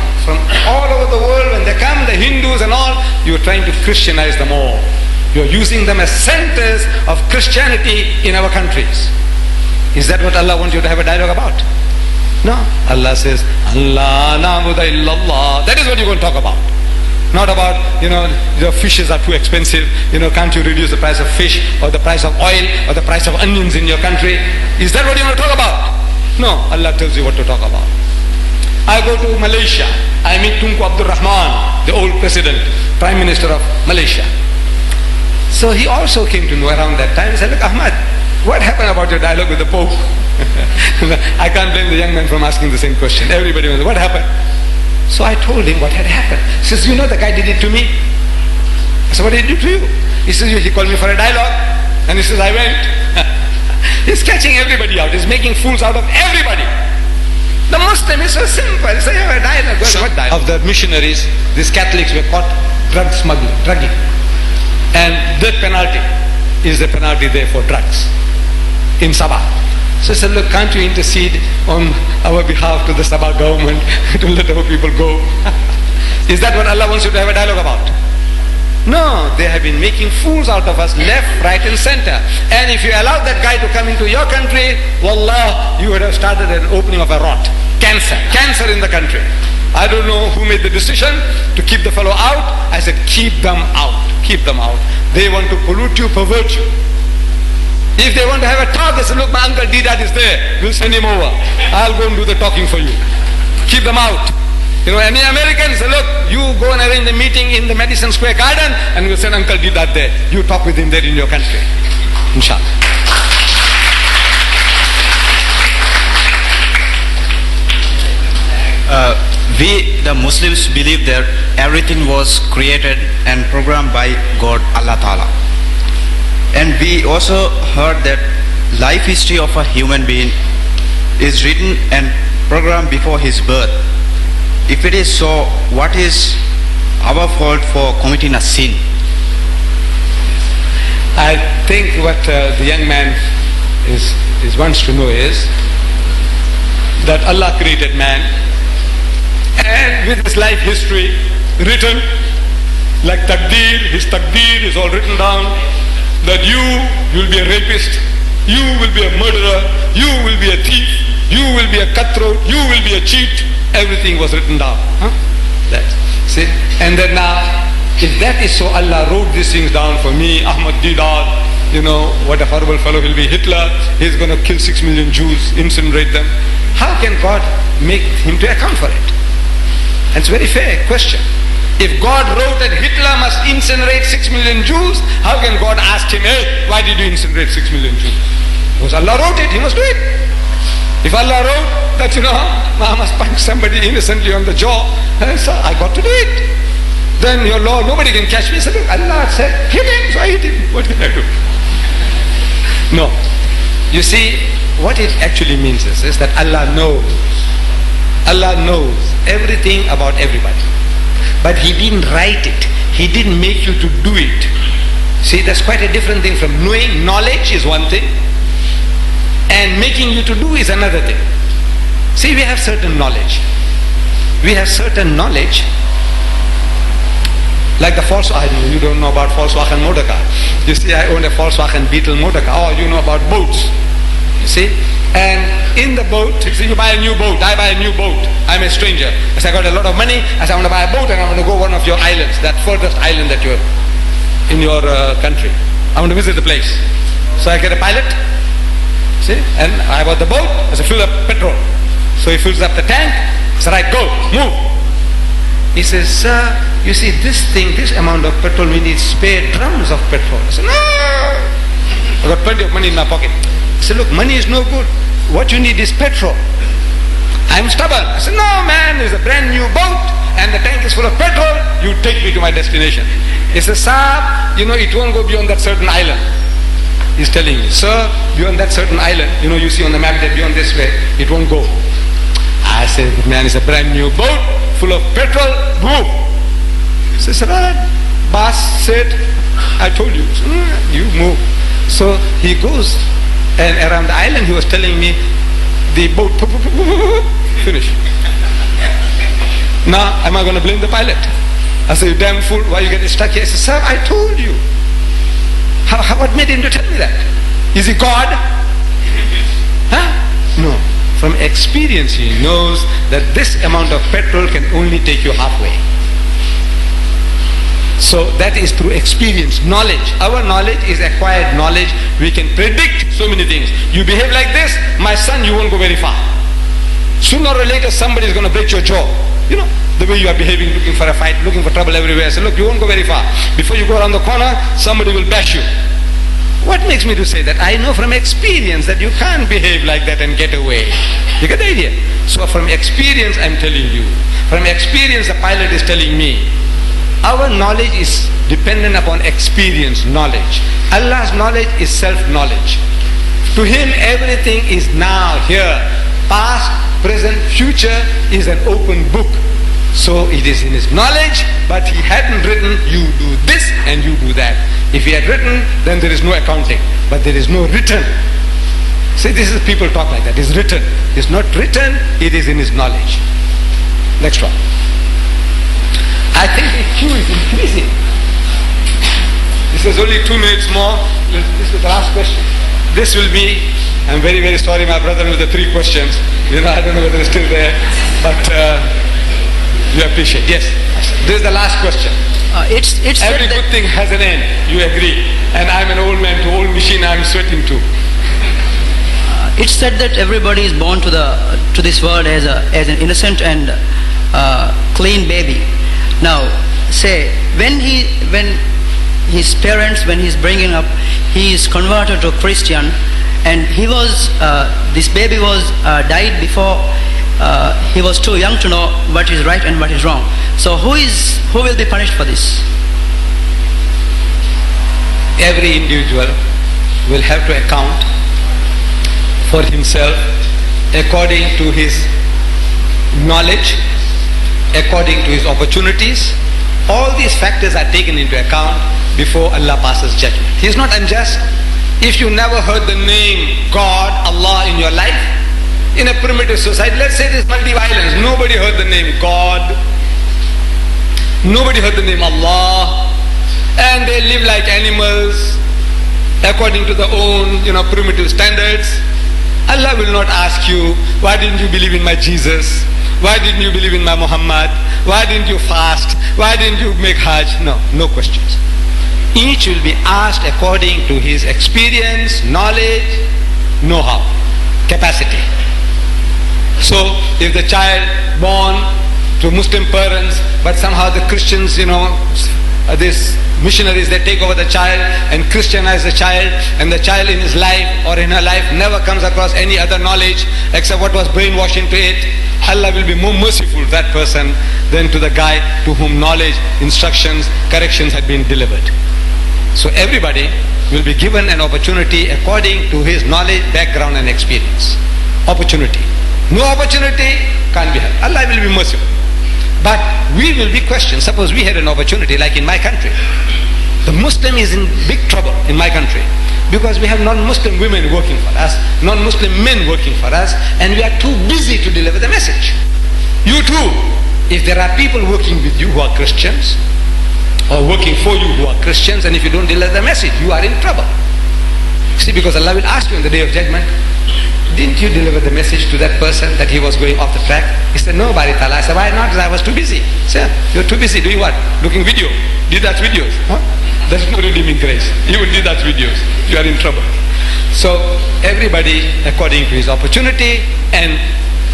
all over the world. When they come, the Hindus and all, you're trying to Christianize them all. You're using them as centers of Christianity in our countries. Is that what Allah wants you to have a dialogue about? No. Allah says, Allah na'budu illallah. That is what you're going to talk about. Not about, the fishes are too expensive, can't you reduce the price of fish, or the price of oil, or the price of onions in your country? Is that what you want to talk about? No, Allah tells you what to talk about. I go to Malaysia, I meet Tunku Abdul Rahman, the old president, Prime Minister of Malaysia. So he also came to know around that time. He said, look, Ahmad, what happened about your dialogue with the Pope? I can't blame the young man from asking the same question. Everybody was, what happened? So I told him what had happened. He says, the guy did it to me. I said, what did he do to you? He says, he called me for a dialogue. And he says, I went. He's catching everybody out. He's making fools out of everybody. The Muslim is so simple. He says, a dialogue. What dialogue? Of the missionaries, these Catholics were caught drugging. And death penalty is the penalty there for drugs in Sabah. So I said, look, can't you intercede on our behalf to the Sabah government to let our people go? Is that what Allah wants you to have a dialogue about? No, they have been making fools out of us left, right and center. And if you allowed that guy to come into your country, wallah, you would have started an opening of a rot. Cancer in the country. I don't know who made the decision to keep the fellow out. I said, keep them out. They want to pollute you, pervert you. If they want to have a talk, they say, look, my uncle Deedat is there. We'll send him over. I'll go and do the talking for you. Keep them out. Any Americans say, look, you go and arrange the meeting in the Madison Square Garden and we'll send Uncle Deedat there. You talk with him there in your country. Inshallah. We, the Muslims, believe that everything was created and programmed by God, Allah Ta'ala. And we also heard that life history of a human being is written and programmed before his birth. If it is so, what is our fault for committing a sin? I think what the young man wants to know is that Allah created man, and with his life history written, like his taqdeer is all written down, that you will be a rapist, you will be a murderer, you will be a thief, you will be a cutthroat, you will be a cheat. Everything was written down. See? And then now, if that is so, Allah wrote these things down for me, Ahmed Deedat, what a horrible fellow he'll be, Hitler, he's going to kill 6 million Jews, incinerate them. How can God make him to account for it? And it's a very fair question. If God wrote that Hitler must incinerate 6 million Jews, how can God ask him, hey, why did you incinerate 6 million Jews? Because Allah wrote it, he must do it. If Allah wrote that, I must punch somebody innocently on the jaw. So I got to do it. Then your law, nobody can catch me. So look, Allah said, hit him, so I hit him. What can I do? No. You see, what it actually means is that Allah knows. Allah knows everything about everybody. But He didn't write it. He didn't make you to do it. See, that's quite a different thing from knowing. Knowledge is one thing, and making you to do is another thing. See, we have certain knowledge. We have certain knowledge, like the Volkswagen. You don't know about Volkswagen motor car. You see, I own a Volkswagen Beetle motor car. Oh, you know about boats. You see? And in the boat, you buy a new boat. I buy a new boat. I'm a stranger. I got a lot of money. I said, I want to buy a boat and I want to go one of your islands, that furthest island that you're in your country. I want to visit the place. So I get a pilot. See? And I bought the boat. I said, fill up petrol. So he fills up the tank. I said, right, go, move. He says, sir, you see this thing, this amount of petrol, we need spare drums of petrol. I said, no. I got plenty of money in my pocket. I said, look, money is no good. What you need is petrol. I'm stubborn. I said, no man, it's a brand new boat and the tank is full of petrol. You take me to my destination. He says, sir, it won't go beyond that certain island. He's telling me, sir, beyond that certain island, you see on the map that beyond this way, it won't go. I said, man, it's a brand new boat full of petrol, move. He says, right, boss said, I told you. You move. So he goes, and around the island he was telling me, the boat, finish. Now, am I going to blame the pilot? I said, you damn fool, why you get stuck here? He said, sir, I told you. What made him to tell me that? Is he God? Huh? No. From experience he knows that this amount of petrol can only take you halfway. So that is through experience, knowledge. Our knowledge is acquired knowledge. We can predict so many things. You behave like this, my son, you won't go very far. Sooner or later somebody is going to break your jaw. The way you are behaving, looking for a fight, looking for trouble everywhere. So look, you won't go very far. Before you go around the corner, somebody will bash you. What makes me to say that? I know from experience that you can't behave like that and get away. You get the idea? So from experience I'm telling you. From experience the pilot is telling me. Our knowledge is dependent upon experience, knowledge. Allah's knowledge is self-knowledge. To Him everything is now, here. Past, present, future is an open book. So it is in His knowledge, but He hadn't written, you do this and you do that. If He had written, then there is no accounting. But there is no written. See, this is people talk like that. It's written. It's not written, it is in His knowledge. Next one. I think the queue is increasing. This is only 2 minutes more. This is the last question. This will be, I'm very, very sorry, my brother, with the 3 questions. I don't know whether it's still there, but you appreciate. Yes, this is the last question. It's Every good thing has an end. You agree? And I'm an old man to old machine. I'm sweating too. It's said that everybody is born to this world as an innocent and clean baby. Now, say when his parents, when he's bringing up, he is converted to a Christian, and this baby was died before he was too young to know what is right and what is wrong. So who will be punished for this? Every individual will have to account for himself according to his knowledge, according to his opportunities. All these factors are taken into account before Allah passes judgment. He is not unjust. If you never heard the name God, Allah in your life, in a primitive society, let's say this multi-violence, nobody heard the name God, nobody heard the name Allah, and they live like animals according to their own primitive standards. Allah will not ask you, why didn't you believe in my Jesus? Why didn't you believe in my Muhammad? Why didn't you fast? Why didn't you make Hajj? No questions. Each will be asked according to his experience, knowledge, know-how, capacity. So if the child born to Muslim parents, but somehow the Christians, these missionaries, they take over the child and Christianize the child, and the child in his life or in her life never comes across any other knowledge except what was brainwashed into it. Allah will be more merciful to that person than to the guy to whom knowledge, instructions, corrections had been delivered. So everybody will be given an opportunity according to his knowledge, background and experience. Opportunity. No opportunity can't be had. Allah will be merciful. But we will be questioned. Suppose we had an opportunity like in my country. The Muslim is in big trouble in my country because we have non-Muslim women working for us, non-Muslim men working for us, and we are too busy to deliver the message. You too, if there are people working with you who are Christians or working for you who are Christians, and if you don't deliver the message, you are in trouble. See, because Allah will ask you on the day of judgment, didn't you deliver the message to that person that he was going off the track? He said, no, Bari Ta'ala. I said, why not? Because I was too busy. Sir, you're too busy doing what? Looking video. Did that videos. Huh? That's no redeeming grace. You will do that videos. You are in trouble. So everybody, according to his opportunity and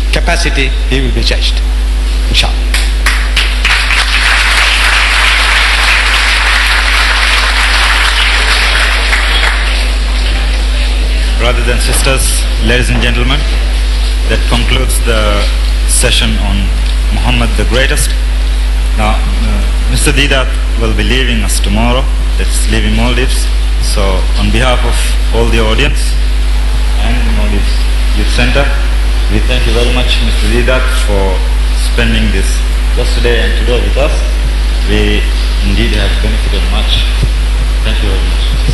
capacity, he will be judged. Inshallah. Brothers and sisters, ladies and gentlemen, that concludes the session on Muhammad the Greatest. Now, Mr. Deedat will be leaving us tomorrow. That's leaving Maldives. So, on behalf of all the audience and the Maldives Youth Center, we thank you very much, Mr. Deedat, for spending this yesterday and today with us. We indeed have benefited much. Thank you very much.